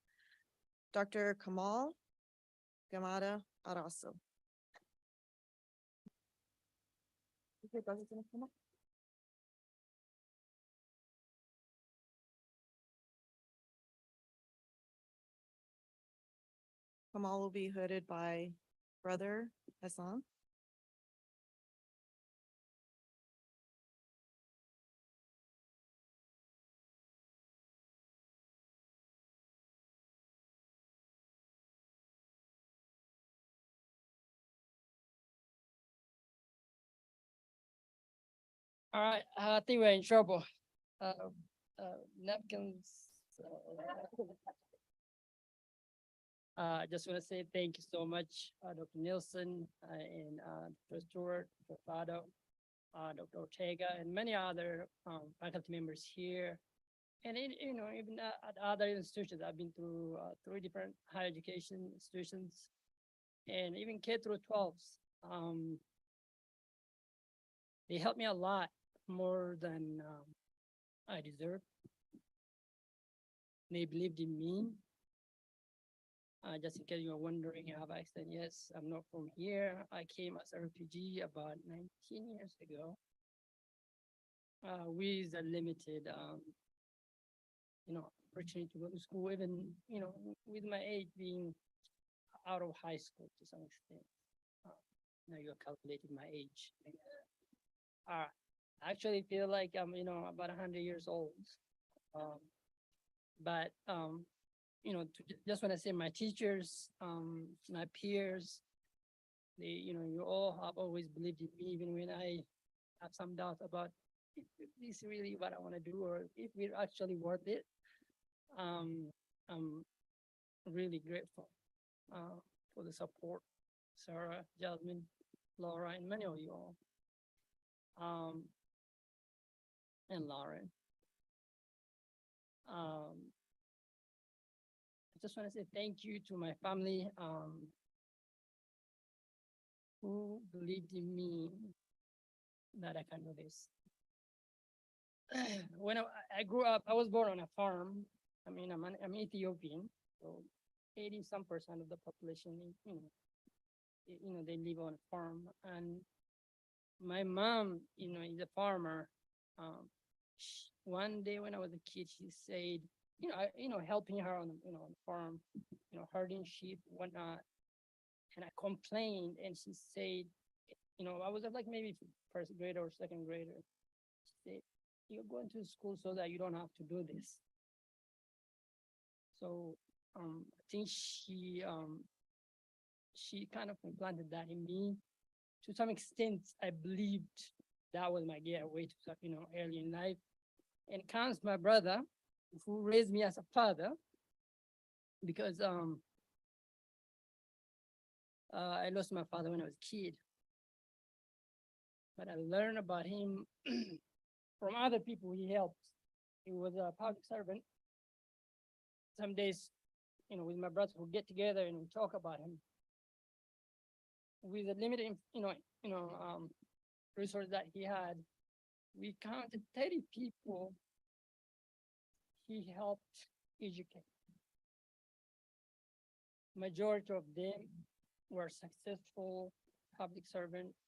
Speaker 19: Dr. Kamal Gamada Araso. Okay, brother's gonna come up. Kamal will be hooded by Brother Hassan.
Speaker 2: All right, I think we're in trouble. Napkins. I just want to say thank you so much, Dr. Nielsen and Dr. Stewart, Dr. Fado, Dr. Ortega, and many other faculty members here. And even at other institutions, I've been through 3 different higher education institutions, and even K through 12s. They helped me a lot more than I deserve. They believed in me. Just in case you're wondering, have I said yes, I'm not from here. I came as a refugee about 19 years ago. With a limited, opportunity to go to school, even, with my age being out of high school to some extent. Now you're calculating my age. I actually feel like I'm, about 100 years old. But just want to say my teachers, my peers, they, you all have always believed in me, even when I have some doubts about if this is really what I want to do or if we're actually worth it. I'm really grateful for the support, Sarah, Jasmine, Laura, and many of you all. And Lauren. I just want to say thank you to my family who believed in me that I can do this. When I grew up, I was born on a farm. I mean, I'm Ethiopian, so 80% of the population, they live on a farm. And my mom, is a farmer. One day when I was a kid, she said, helping her on the farm, herding sheep, whatnot. And I complained, and she said, I was like maybe first grader or second grader. She said, you're going to school so that you don't have to do this. So, I think she kind of implanted that in me. To some extent, I believed that was my gateway to, early in life. And comes my brother, who raised me as a father, because I lost my father when I was a kid. But I learned about him from other people he helped. He was a public servant. Some days, with my brothers, we'll get together and we talk about him. With the limited, resource that he had, we counted 30 people he helped educate. Majority of them were successful public servants,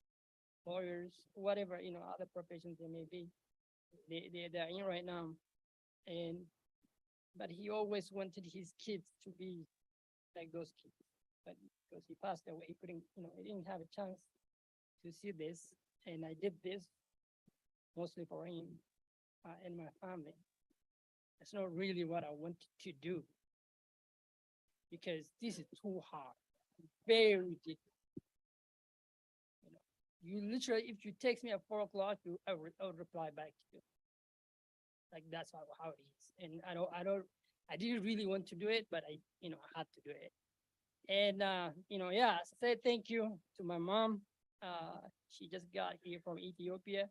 Speaker 2: lawyers, whatever, other professions they may be. They're in right now. But he always wanted his kids to be like those kids. But because he passed away, he couldn't, he didn't have a chance to see this. And I did this mostly for him and my family. It's not really what I wanted to do, because this is too hard, very ridiculous. You literally, if you text me at 4 o'clock, I would reply back to you. Like that's how it is. And I didn't really want to do it, but I had to do it. And I said thank you to my mom. She just got here from Ethiopia,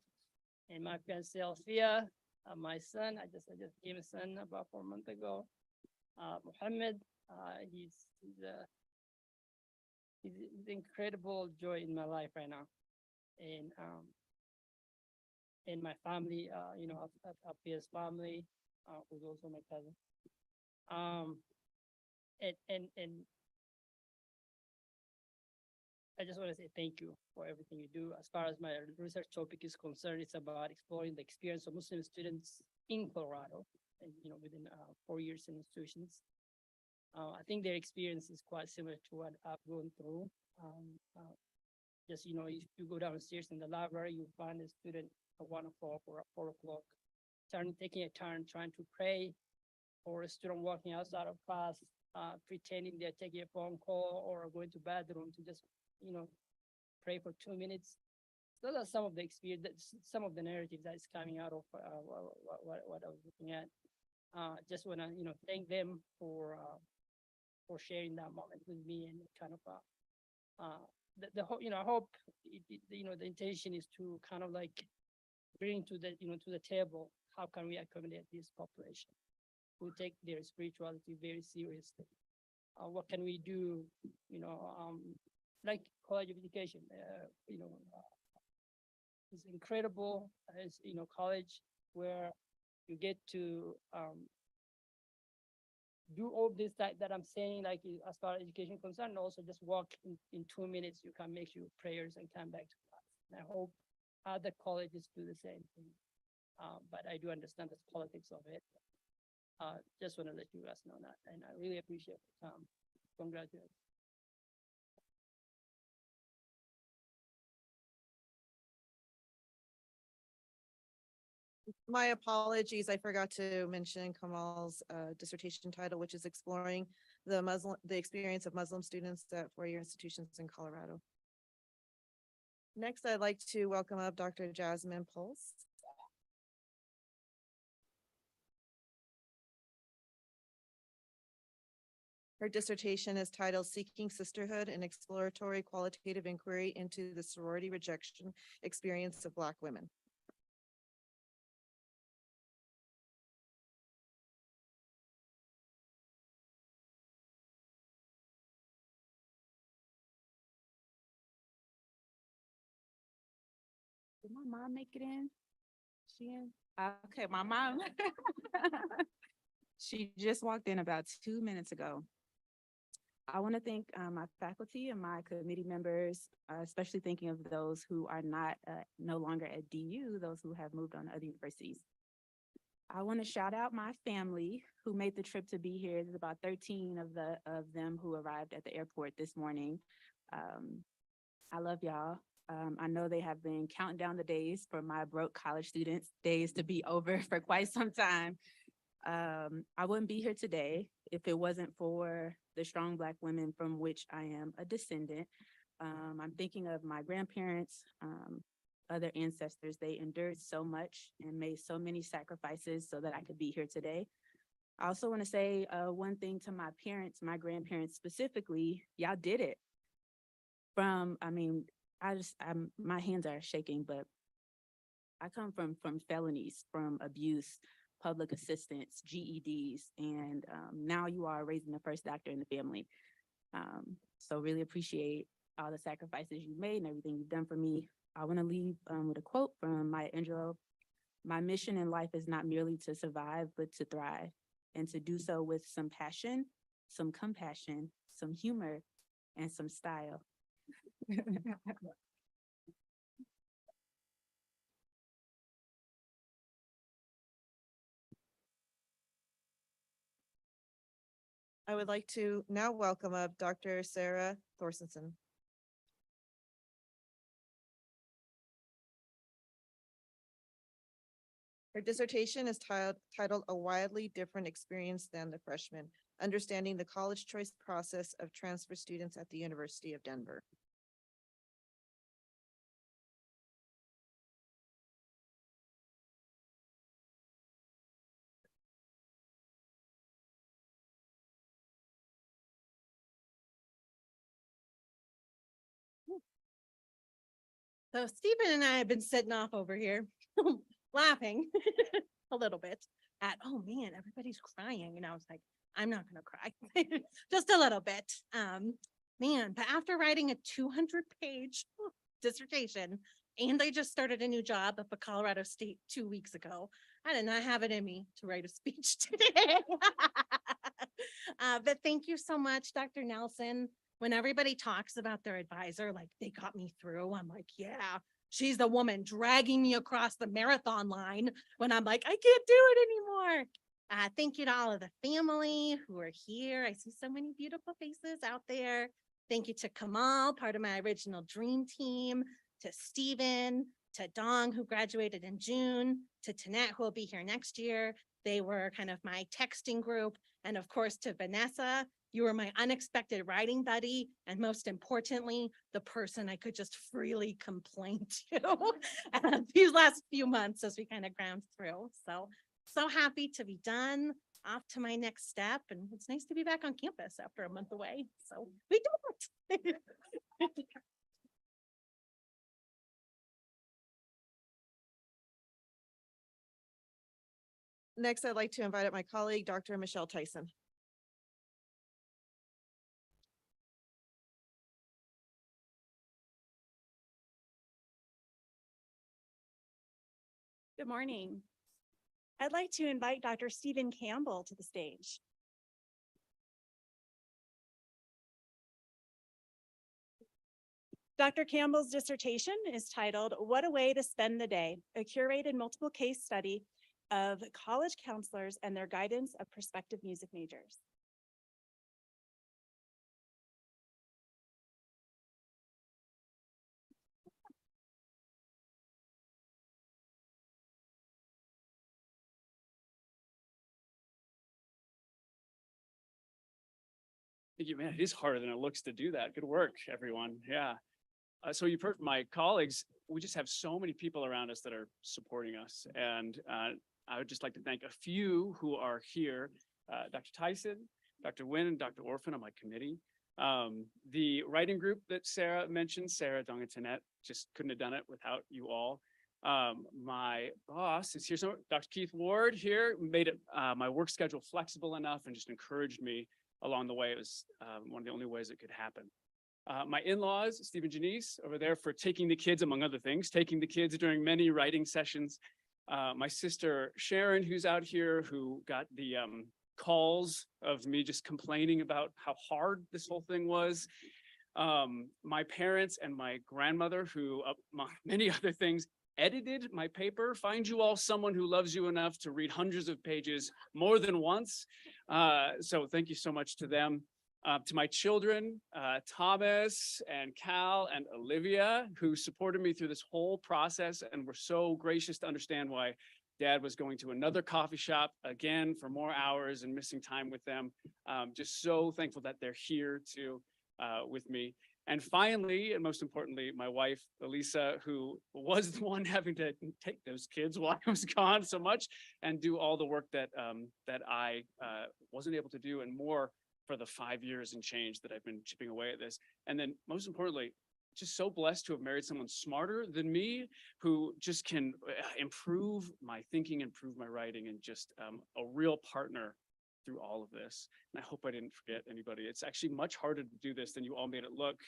Speaker 2: and my fiance Alfia, my son. I just gave a son about 4 months ago. Muhammad, he's incredible joy in my life right now, and my family. Alfia's family, who's also my cousin. And I just want to say thank you for everything you do. As far as my research topic is concerned, it's about exploring the experience of Muslim students in Colorado, and within 4 years in institutions. I think their experience is quite similar to what I've gone through. If you go downstairs in the library, you find a student at 1 o'clock or at 4 o'clock, taking a turn trying to pray, or a student walking outside of class, pretending they're taking a phone call or going to bathroom to just pray for 2 minutes. Those are some of the experience, some of the narratives that's coming out of what I was looking at. Just want to thank them for sharing that moment with me, and kind of the whole I hope the intention is to kind of like bring to the table how can we accommodate this population who take their spirituality very seriously. What can we do? Like college of education, it's incredible. It's college where you get to do all this that I'm saying, like as far as education concerned, also just walk in 2 minutes, you can make your prayers and come back to class. And I hope other colleges do the same thing. But I do understand the politics of it. Just want to let you guys know that, and I really appreciate the time. Congratulations.
Speaker 19: My apologies, I forgot to mention Kamal's dissertation title, which is exploring the experience of Muslim students at four-year institutions in Colorado. Next, I'd like to welcome up Dr. Jasmine Pulse. Her dissertation is titled Seeking Sisterhood, an Exploratory Qualitative Inquiry into the Sorority Rejection Experience of Black Women.
Speaker 21: Did my mom make it in? She in? Okay, my mom. She just walked in about 2 minutes ago. I want to thank my faculty and my committee members, especially thinking of those who are no longer at DU, those who have moved on to other universities. I want to shout out my family who made the trip to be here. There's about 13 of them who arrived at the airport this morning. I love y'all. I know they have been counting down the days for my broke college students' days to be over for quite some time. I wouldn't be here today if it wasn't for the strong Black women from which I am a descendant. I'm thinking of my grandparents, other ancestors. They endured so much and made so many sacrifices so that I could be here today. I also want to say one thing to my parents, my grandparents specifically. Y'all did it. My hands are shaking, but I come from felonies, from abuse, public assistance, GEDs, and now you are raising the first doctor in the family. So really appreciate all the sacrifices you made and everything you've done for me. I want to leave with a quote from Maya Angelou. My mission in life is not merely to survive, but to thrive, and to do so with some passion, some compassion, some humor, and some style.
Speaker 19: I would like to now welcome up Dr. Sarah Thorstensen. Her dissertation is titled A Wildly Different Experience Than the Freshman, Understanding the College Choice Process of Transfer Students at the University of Denver.
Speaker 4: So Stephen and I have been sitting off over here laughing a little bit at, oh man, everybody's crying. And I was like, I'm not gonna cry, just a little bit. But after writing a 200-page dissertation, and I just started a new job up at Colorado State 2 weeks ago, I did not have it in me to write a speech today. But thank you so much, Dr. Nelson. When everybody talks about their advisor, like they got me through, I'm like, yeah, she's the woman dragging me across the marathon line when I'm like, I can't do it anymore. Thank you to all of the family who are here. I see so many beautiful faces out there. Thank you to Kamal, part of my original dream team, to Stephen, to Dong, who graduated in June, to Tanette, who will be here next year. They were kind of my texting group. And of course, to Vanessa, you were my unexpected writing buddy. And most importantly, the person I could just freely complain to these last few months as we kind of ground through. So happy to be done, off to my next step. And it's nice to be back on campus after a month away. So we do it.
Speaker 19: Next, I'd like to invite up my colleague, Dr. Michelle Tyson.
Speaker 7: Good morning. I'd like to invite Dr. Stephen Campbell to the stage. Dr. Campbell's dissertation is titled, What a Way to Spend the Day, a curated multiple case study of college counselors and their guidance of prospective music majors.
Speaker 5: Thank you, man. It is harder than it looks to do that. Good work, everyone. Yeah. So you've heard from my colleagues, we just have so many people around us that are supporting us. And I would just like to thank a few who are here. Dr. Tyson, Dr. Nguyen, and Dr. Orphan on my committee. The writing group that Sarah mentioned, Sarah, Dong, and Tanette, just couldn't have done it without you all. My boss is here, so Dr. Keith Ward here made it my work schedule flexible enough and just encouraged me along the way. It was one of the only ways it could happen. My in-laws, Steve and Janice, over there for taking the kids, among other things, taking the kids during many writing sessions. My sister Sharon, who's out here, who got the calls of me just complaining about how hard this whole thing was. My parents and my grandmother, who, many other things, edited my paper. Find you all someone who loves you enough to read hundreds of pages more than once. So thank you so much to them. To my children, Thomas and Cal and Olivia, who supported me through this whole process and were so gracious to understand why Dad was going to another coffee shop again for more hours and missing time with them. Just so thankful that they're here too with me. And finally, and most importantly, my wife, Elisa, who was the one having to take those kids while I was gone so much and do all the work that I wasn't able to do and more for the 5 years and change that I've been chipping away at this. And then most importantly, just so blessed to have married someone smarter than me who just can improve my thinking, improve my writing, and just a real partner through all of this. And I hope I didn't forget anybody. It's actually much harder to do this than you all made it look.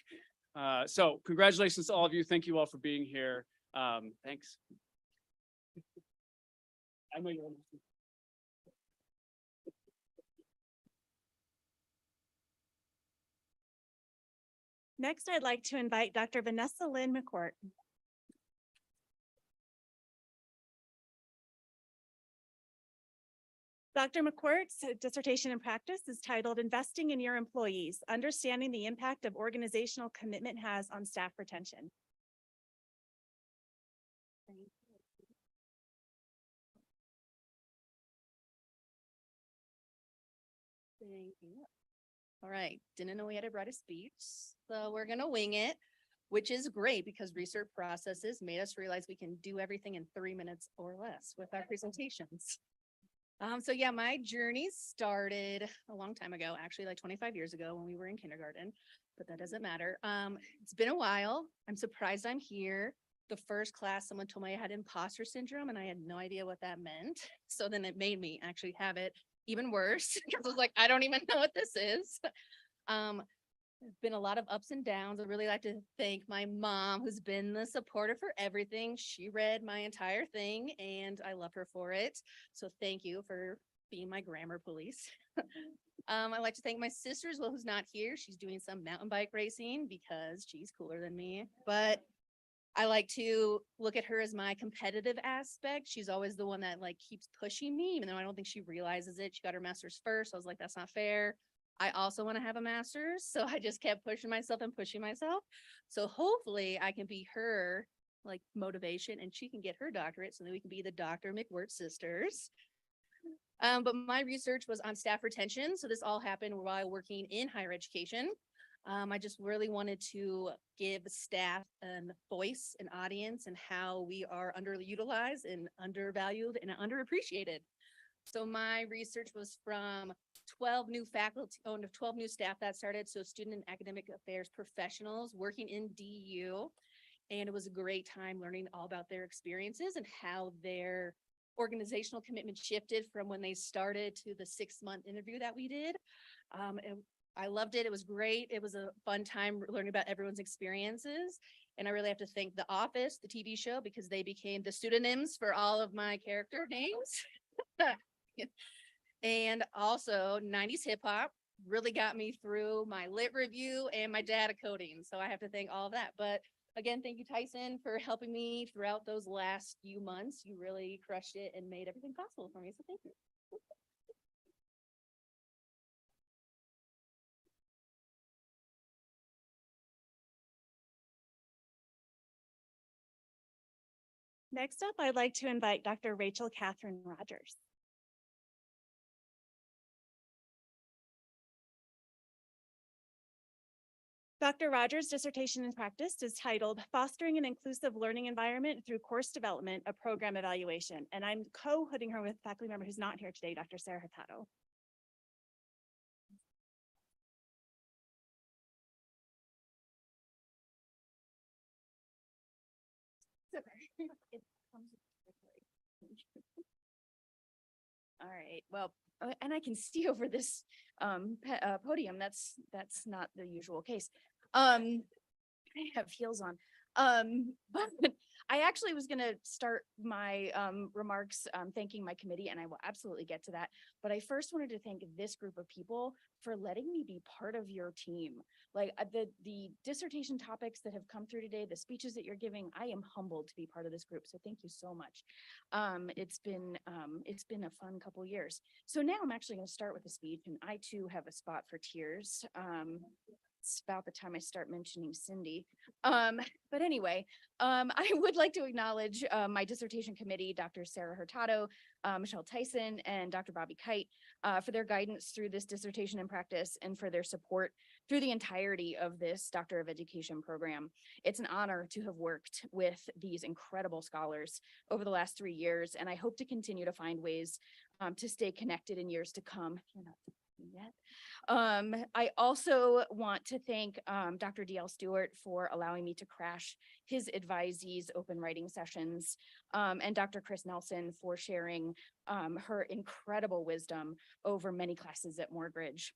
Speaker 5: So congratulations to all of you. Thank you all for being here. Thanks. I know you're.
Speaker 7: Next, I'd like to invite Dr. Vanessa Lynn McCourt. Dr. McCourt's dissertation in practice is titled Investing in Your Employees, Understanding the Impact of Organizational Commitment Has on Staff Retention.
Speaker 3: Thank you. All right, didn't know we had to write a speech, so we're gonna wing it, which is great because research processes made us realize we can do everything in 3 minutes or less with our presentations. So yeah, my journey started a long time ago, actually like 25 years ago when we were in kindergarten, but that doesn't matter. It's been a while. I'm surprised I'm here. The first class, someone told me I had imposter syndrome and I had no idea what that meant. So then it made me actually have it even worse because I was like, I don't even know what this is. There's been a lot of ups and downs. I'd really like to thank my mom, who's been the supporter for everything. She read my entire thing and I love her for it. So thank you for being my grammar police. I'd like to thank my sister as well, who's not here. She's doing some mountain bike racing because she's cooler than me. But I like to look at her as my competitive aspect. She's always the one that like keeps pushing me, even though I don't think she realizes it. She got her master's first. I was like, that's not fair. I also want to have a master's. So I just kept pushing myself and pushing myself. So hopefully I can be her like motivation and she can get her doctorate so that we can be the Dr. McWhort sisters. But my research was on staff retention. So this all happened while working in higher education. I just really wanted to give staff a voice, an audience, and how we are underutilized and undervalued and underappreciated. So my research was from 12 new faculty, 12 new staff that started. So student and academic affairs professionals working in DU. And it was a great time learning all about their experiences and how their organizational commitment shifted from when they started to the 6-month interview that we did. And I loved it. It was great. It was a fun time learning about everyone's experiences. And I really have to thank The Office, the TV show, because they became the pseudonyms for all of my character names. And also 90s hip hop really got me through my lit review and my data coding. So I have to thank all of that. But again, thank you, Tyson, for helping me throughout those last few months. You really crushed it and made everything possible for me. So thank you.
Speaker 7: Next up, I'd like to invite Dr. Rachel Catherine Rogers. Dr. Rogers' dissertation in practice is titled Fostering an Inclusive Learning Environment Through Course Development, a Program Evaluation. And I'm co-hooding her with a faculty member who's not here today, Dr. Sarah Hurtado.
Speaker 10: All right, well, and I can see over this podium. That's not the usual case. I have heels on.
Speaker 3: But I actually was gonna start my remarks thanking my committee, and I will absolutely get to that. But I first wanted to thank this group of people for letting me be part of your team. Like the dissertation topics that have come through today, the speeches that you're giving, I am humbled to be part of this group. So thank you so much. It's been a fun couple years. So now I'm actually going to start with a speech, and I too have a spot for tears. It's about the time I start mentioning Cindy. But anyway, I would like to acknowledge my dissertation committee, Dr. Sarah Hurtado, Michelle Tyson, and Dr. Bobby Kite for their guidance through this dissertation in practice and for their support through the entirety of this Doctor of Education program. It's an honor to have worked with these incredible scholars over the last 3 years, and I hope to continue to find ways to stay connected in years to come. You're not yet. I also want to thank Dr. DL Stewart for allowing me to crash his advisees open writing sessions, and Dr. Chris Nelson for sharing her incredible wisdom over many classes at Moorbridge.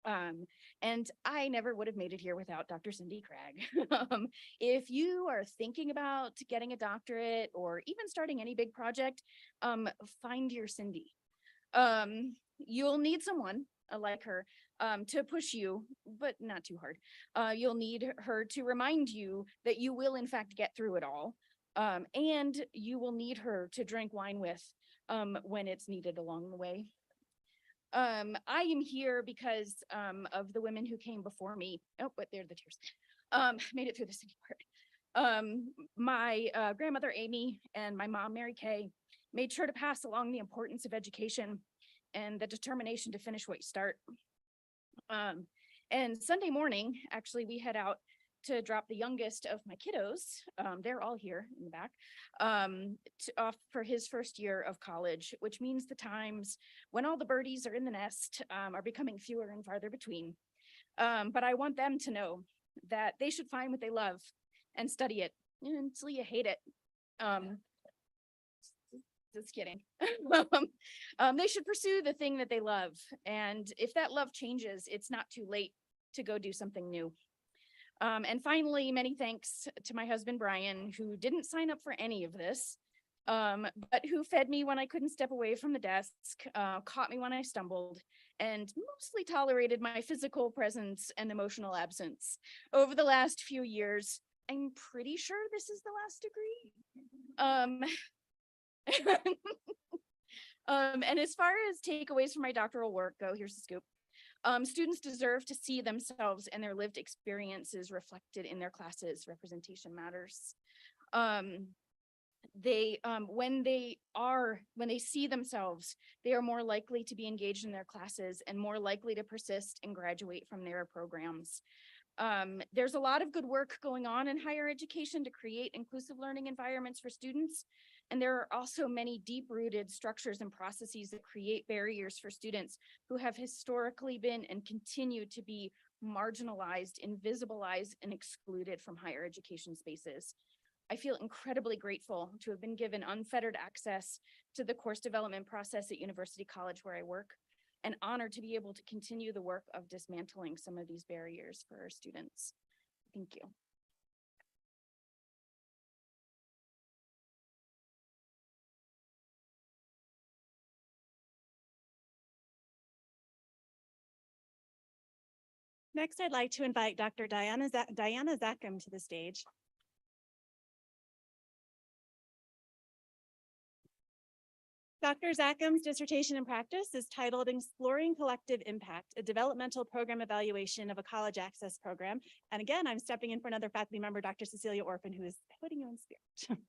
Speaker 3: And I never would have made it here without Dr. Cindy Craig. If you are thinking about getting a doctorate or even starting any big project, find your Cindy. You'll need someone like her to push you, but not too hard. You'll need her to remind you that you will in fact get through it all. And you will need her to drink wine with when it's needed along the way. I am here because of the women who came before me. Oh, but there are the tears. Made it through the Cindy part. My grandmother Amy and my mom Mary Kay made sure to pass along the importance of education and the determination to finish what you start. And Sunday morning, actually, we head out to drop the youngest of my kiddos. They're all here in the back, off for his first year of college, which means the times when all the birdies are in the nest are becoming fewer and farther between. But I want them to know that they should find what they love and study it until you hate it. Just kidding. They should pursue the thing that they love. And if that love changes, it's not too late to go do something new. And finally, many thanks to my husband, Brian, who didn't sign up for any of this, but who fed me when I couldn't step away from the desk, caught me when I stumbled, and mostly tolerated my physical presence and emotional absence. Over the last few years, I'm pretty sure this is the last degree. And as far as takeaways from my doctoral work go, here's the scoop. Students deserve to see themselves and their lived experiences reflected in their classes. Representation matters. When they see themselves, they are more likely to be engaged in their classes and more likely to persist and graduate from their programs. There's a lot of good work going on in higher education to create inclusive learning environments for students. And there are also many deep-rooted structures and processes that create barriers for students who have historically been and continue to be marginalized, invisibilized, and excluded from higher education spaces. I feel incredibly grateful to have been given unfettered access to the course development process at University College where I work, and honored to be able to continue the work of dismantling some of these barriers for our students. Thank you.
Speaker 4: Next, I'd like to invite Dr. Diana Zackham to the stage. Dr. Zackham's dissertation in practice is titled Exploring Collective Impact, a Developmental Program Evaluation of a College Access Program. And again, I'm stepping in for another faculty member, Dr. Cecilia Orphan, who is putting you in spirit.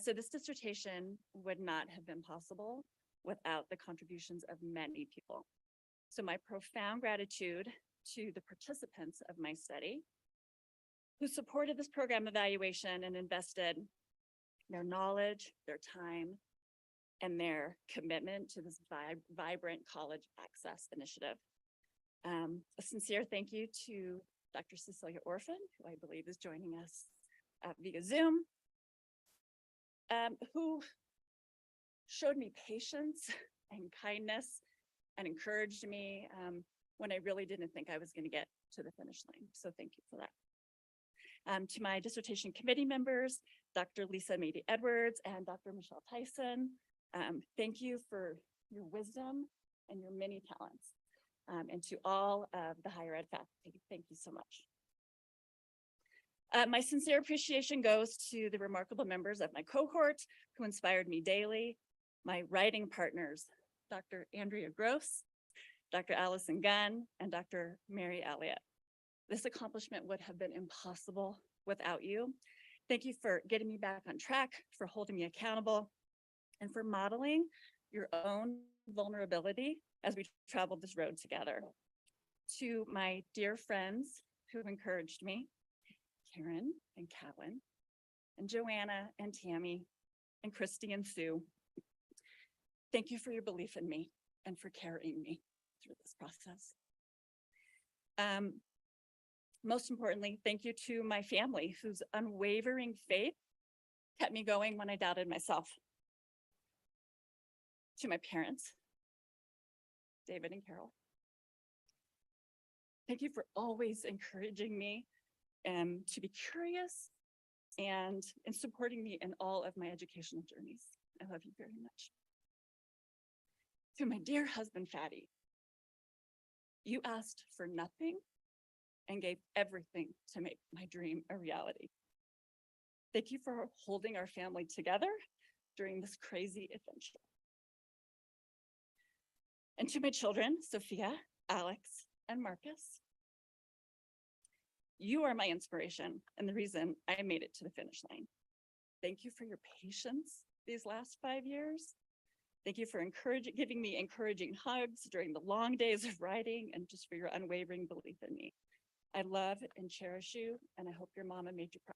Speaker 6: So this dissertation would not have been possible without the contributions of many people. So my profound gratitude to the participants of my study who supported this program evaluation and invested their knowledge, their time, and their commitment to this vibrant college access initiative. A sincere thank you to Dr. Cecilia Orphan, who I believe is joining us via Zoom, who showed me patience and kindness and encouraged me when I really didn't think I was going to get to the finish line. So thank you for that. To my dissertation committee members, Dr. Lisa Mady Edwards and Dr. Michelle Tyson, thank you for your wisdom and your many talents. And to all of the higher ed faculty, thank you so much. My sincere appreciation goes to the remarkable members of my cohort who inspired me daily, my writing partners, Dr. Andrea Gross, Dr. Allison Gunn, and Dr. Mary Elliott. This accomplishment would have been impossible without you. Thank you for getting me back on track, for holding me accountable, and for modeling your own vulnerability as we traveled this road together. To my dear friends who have encouraged me, Karen and Callan, and Joanna and Tammy, and Christy and Sue, thank you for your belief in me and for carrying me through this process. Most importantly, thank you to my family whose unwavering faith kept me going when I doubted myself. To my parents, David and Carol, thank you for always encouraging me to be curious and in supporting me in all of my educational journeys. I love you very much. To my dear husband, Fatty, you asked for nothing and gave everything to make my dream a reality. Thank you for holding our family together during this crazy adventure. And to my children, Sophia, Alex, and Marcus, you are my inspiration and the reason I made it to the finish line. Thank you for your patience these last 5 years. Thank you for giving me encouraging hugs during the long days of writing and just for your unwavering belief in me. I love and cherish you, and I hope your mama made you proud.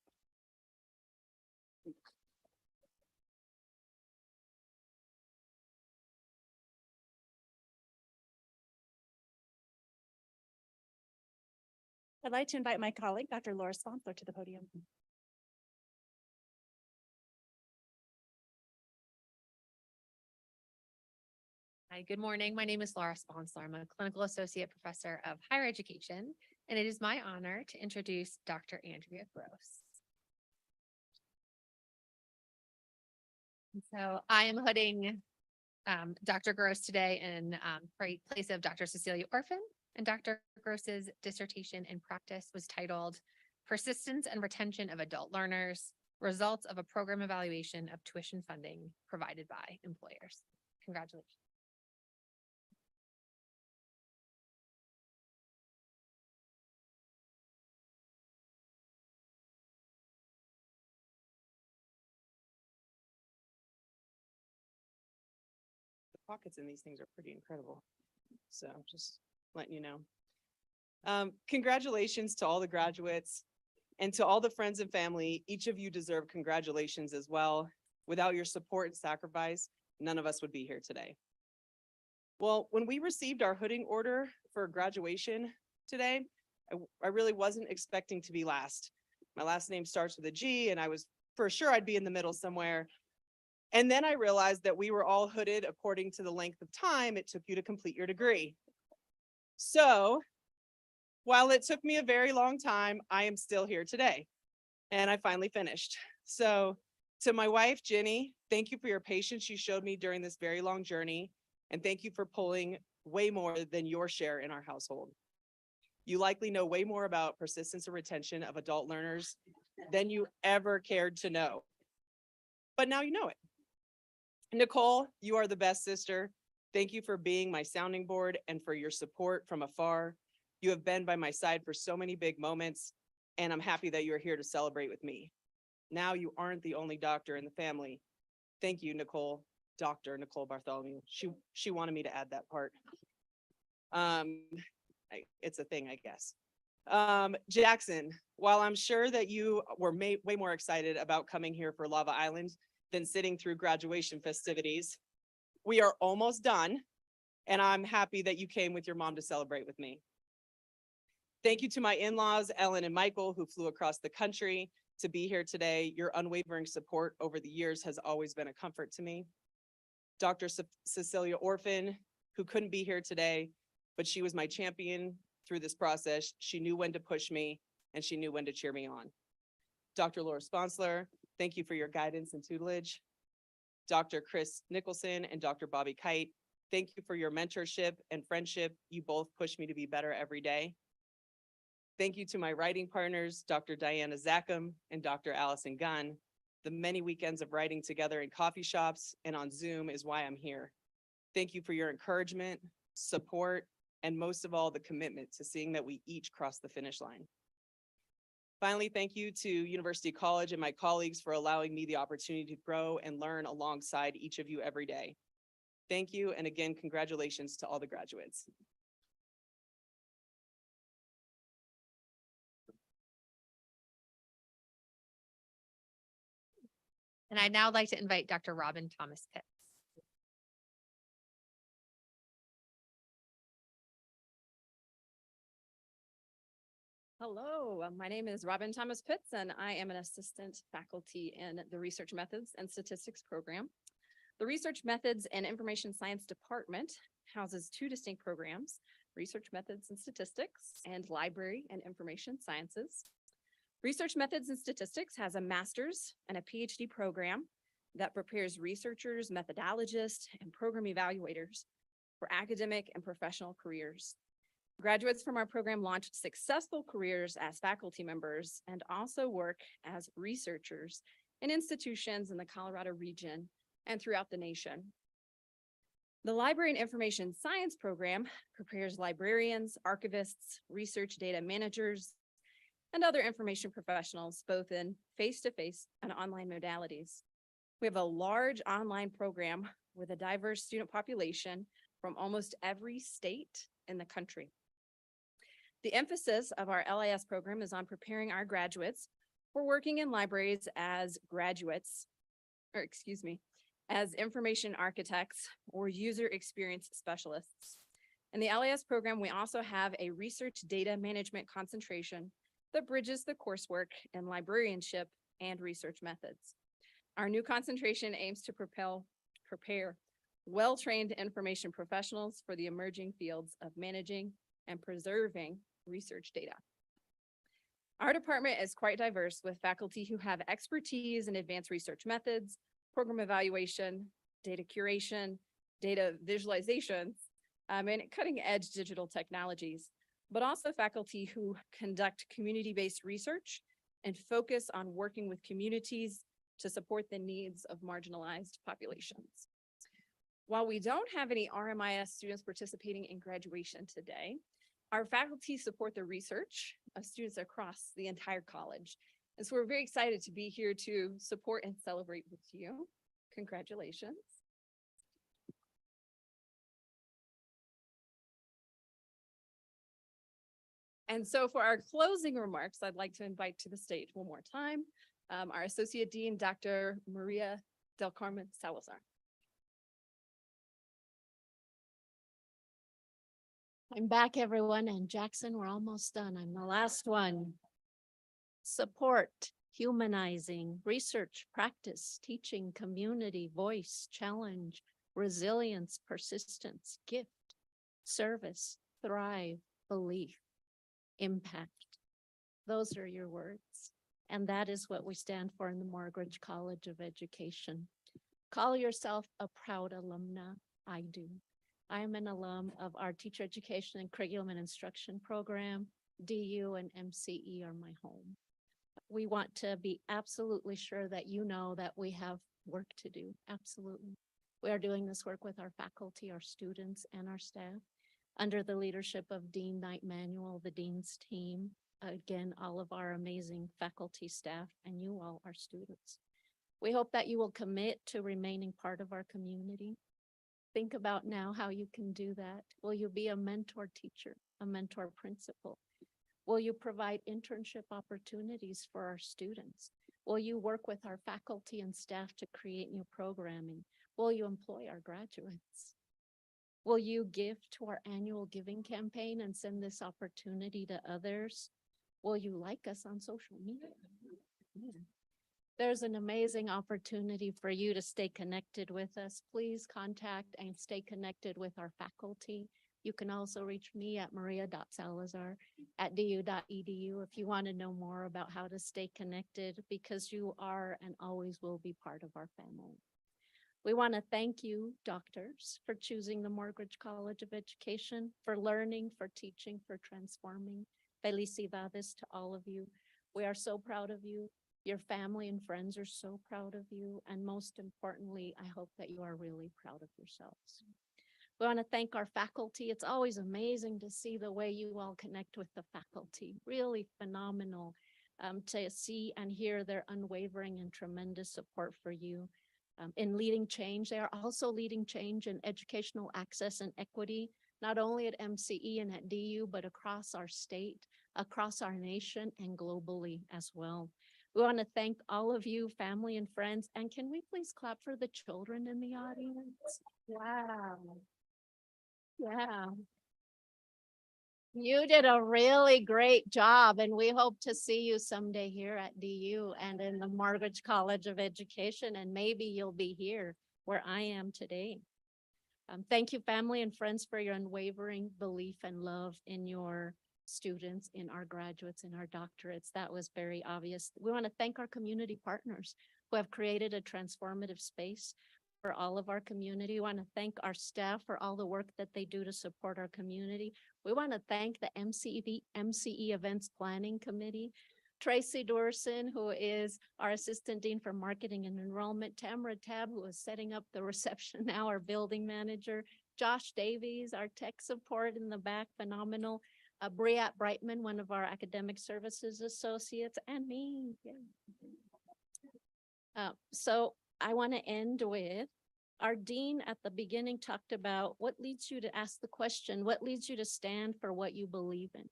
Speaker 10: I'd like to invite my colleague, Dr. Laura Sponsler, to the podium.
Speaker 8: Hi, good morning. My name is Laura Sponsler. I'm a clinical associate professor of higher education, and it is my honor to introduce Dr. Andrea Gross. And so I am hooding Dr. Gross today in place of Dr. Cecilia Orphan, and Dr. Gross's dissertation in practice was titled Persistence and Retention of Adult Learners, Results of a Program Evaluation of Tuition Funding Provided by Employers. Congratulations.
Speaker 9: Pockets in these things are pretty incredible. So just letting you know. Congratulations to all the graduates and to all the friends and family. Each of you deserve congratulations as well. Without your support and sacrifice, none of us would be here today. Well, when we received our hooding order for graduation today, I really wasn't expecting to be last. My last name starts with a G and I was for sure I'd be in the middle somewhere. And then I realized that we were all hooded according to the length of time it took you to complete your degree. So while it took me a very long time, I am still here today. And I finally finished. So to my wife, Jenny, thank you for your patience you showed me during this very long journey. And thank you for pulling way more than your share in our household. You likely know way more about persistence and retention of adult learners than you ever cared to know. But now you know it. Nicole, you are the best sister. Thank you for being my sounding board and for your support from afar. You have been by my side for so many big moments, and I'm happy that you're here to celebrate with me. Now you aren't the only doctor in the family. Thank you, Nicole, Dr. Nicole Bartholomew. She wanted me to add that part. It's a thing, I guess. Jackson, while I'm sure that you were way more excited about coming here for Lava Island than sitting through graduation festivities, we are almost done, and I'm happy that you came with your mom to celebrate with me. Thank you to my in-laws, Ellen and Michael, who flew across the country to be here today. Your unwavering support over the years has always been a comfort to me. Dr. Cecilia Orphan, who couldn't be here today, but she was my champion through this process. She knew when to push me and she knew when to cheer me on. Dr. Laura Sponsler, thank you for your guidance and tutelage. Dr. Chris Nicholson and Dr. Bobby Kite, thank you for your mentorship and friendship. You both push me to be better every day. Thank you to my writing partners, Dr. Diana Zackham and Dr. Allison Gunn. The many weekends of writing together in coffee shops and on Zoom is why I'm here. Thank you for your encouragement, support, and most of all, the commitment to seeing that we each cross the finish line. Finally, thank you to University College and my colleagues for allowing me the opportunity to grow and learn alongside each of you every day. Thank you, and again, congratulations to all the graduates.
Speaker 8: And I'd now like to invite Dr. Robin Thomas Pitts.
Speaker 11: Hello, my name is Robin Thomas Pitts, and I am an assistant faculty in the Research Methods and Statistics program. The Research Methods and Information Science Department houses two distinct programs, Research Methods and Statistics and Library and Information Sciences. Research Methods and Statistics has a master's and a PhD program that prepares researchers, methodologists, and program evaluators for academic and professional careers. Graduates from our program launch successful careers as faculty members and also work as researchers in institutions in the Colorado region and throughout the nation. The Library and Information Science program prepares librarians, archivists, research data managers, and other information professionals, both in face-to-face and online modalities. We have a large online program with a diverse student population from almost every state in the country. The emphasis of our LIS program is on preparing our graduates for working in libraries as as information architects or user experience specialists. In the LIS program, we also have a research data management concentration that bridges the coursework in librarianship and research methods. Our new concentration aims to prepare well-trained information professionals for the emerging fields of managing and preserving research data. Our department is quite diverse with faculty who have expertise in advanced research methods, program evaluation, data curation, data visualizations, and cutting-edge digital technologies, but also faculty who conduct community-based research and focus on working with communities to support the needs of marginalized populations. While we don't have any RMIS students participating in graduation today, our faculty support the research of students across the entire college. And so we're very excited to be here to support and celebrate with you. Congratulations. And so for our closing remarks, I'd like to invite to the stage one more time, our Associate Dean, Dr. Maria del Carmen Salazar.
Speaker 12: I'm back, everyone, and Jackson, we're almost done. I'm the last one. Support, humanizing, research, practice, teaching, community, voice, challenge, resilience, persistence, gift, service, thrive, belief, impact. Those are your words. And that is what we stand for in the Morgridge College of Education. Call yourself a proud alumna. I do. I am an alum of our Teacher Education and Curriculum and Instruction program. DU and MCE are my home. We want to be absolutely sure that you know that we have work to do. Absolutely. We are doing this work with our faculty, our students, and our staff under the leadership of Dean Knight Manuel, the Dean's team. Again, all of our amazing faculty, staff, and you all, our students. We hope that you will commit to remaining part of our community. Think about now how you can do that. Will you be a mentor teacher, a mentor principal? Will you provide internship opportunities for our students? Will you work with our faculty and staff to create new programming? Will you employ our graduates? Will you give to our annual giving campaign and send this opportunity to others? Will you like us on social media? Yeah. There's an amazing opportunity for you to stay connected with us. Please contact and stay connected with our faculty. You can also reach me at maria.salazar@du.edu if you want to know more about how to stay connected, because you are and always will be part of our family. We want to thank you, doctors, for choosing the Morgridge College of Education, for learning, for teaching, for transforming. Felicidades to all of you. We are so proud of you. Your family and friends are so proud of you. And most importantly, I hope that you are really proud of yourselves. We want to thank our faculty. It's always amazing to see the way you all connect with the faculty. Really phenomenal to see and hear their unwavering and tremendous support for you in leading change. They are also leading change in educational access and equity, not only at MCE and at DU, but across our state, across our nation, and globally as well. We want to thank all of you, family and friends. And can we please clap for the children in the audience? Wow. Yeah. You did a really great job, and we hope to see you someday here at DU and in the Morgridge College of Education, and maybe you'll be here where I am today. Thank you, family and friends, for your unwavering belief and love in your students, in our graduates, in our doctorates. That was very obvious. We want to thank our community partners who have created a transformative space for all of our community. We want to thank our staff for all the work that they do to support our community. We want to thank the MCE Events Planning Committee, Tracy Dorson, who is our Assistant Dean for Marketing and Enrollment, Tamara Tab, who is setting up the reception now, our building manager, Josh Davies, our tech support in the back, phenomenal, Briat Brightman, one of our academic services associates, and me. Yeah. So I want to end with, our dean at the beginning talked about what leads you to ask the question, what leads you to stand for what you believe in?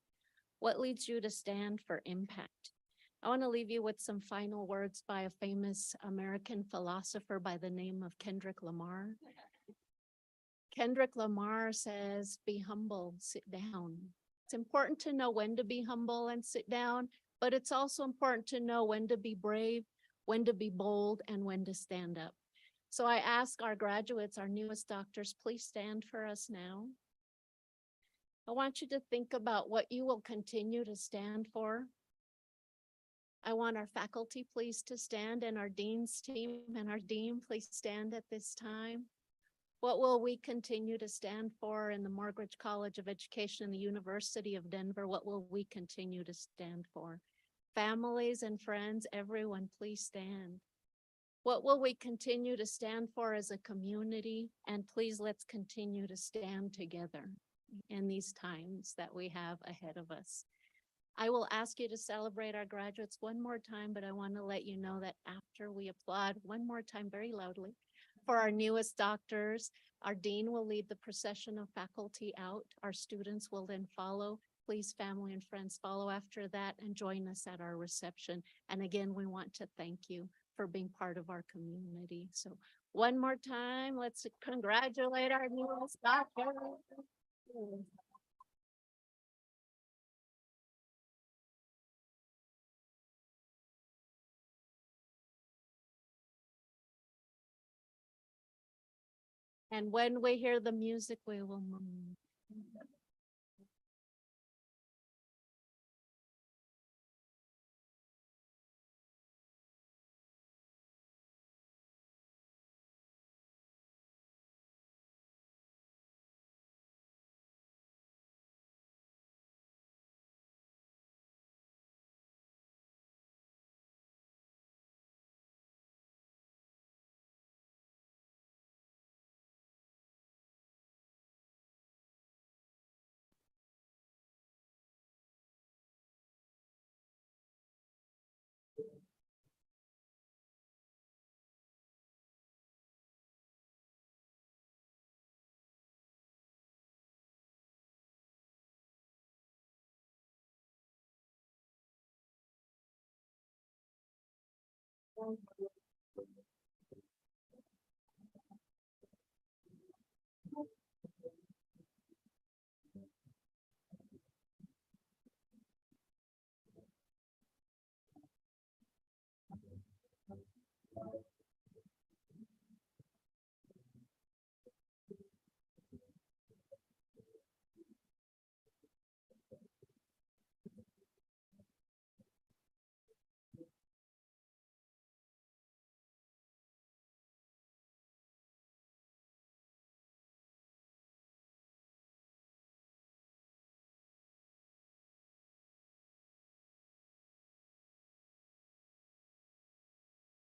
Speaker 12: What leads you to stand for impact? I want to leave you with some final words by a famous American philosopher by the name of Kendrick Lamar. Kendrick Lamar says, be humble, sit down. It's important to know when to be humble and sit down, but it's also important to know when to be brave, when to be bold, and when to stand up. So I ask our graduates, our newest doctors, please stand for us now. I want you to think about what you will continue to stand for. I want our faculty, please, to stand, and our dean's team and our dean, please stand at this time. What will we continue to stand for in the Morgridge College of Education and the University of Denver? What will we continue to stand for? Families and friends, everyone, please stand. What will we continue to stand for as a community? And please, let's continue to stand together in these times that we have ahead of us. I will ask you to celebrate our graduates one more time, but I want to let you know that after we applaud one more time very loudly for our newest doctors, our dean will lead the procession of faculty out. Our students will then follow. Please, family and friends, follow after that and join us at our reception. And again, we want to thank you for being part of our community. So one more time, let's congratulate our newest doctor. And when we hear the music, we will move.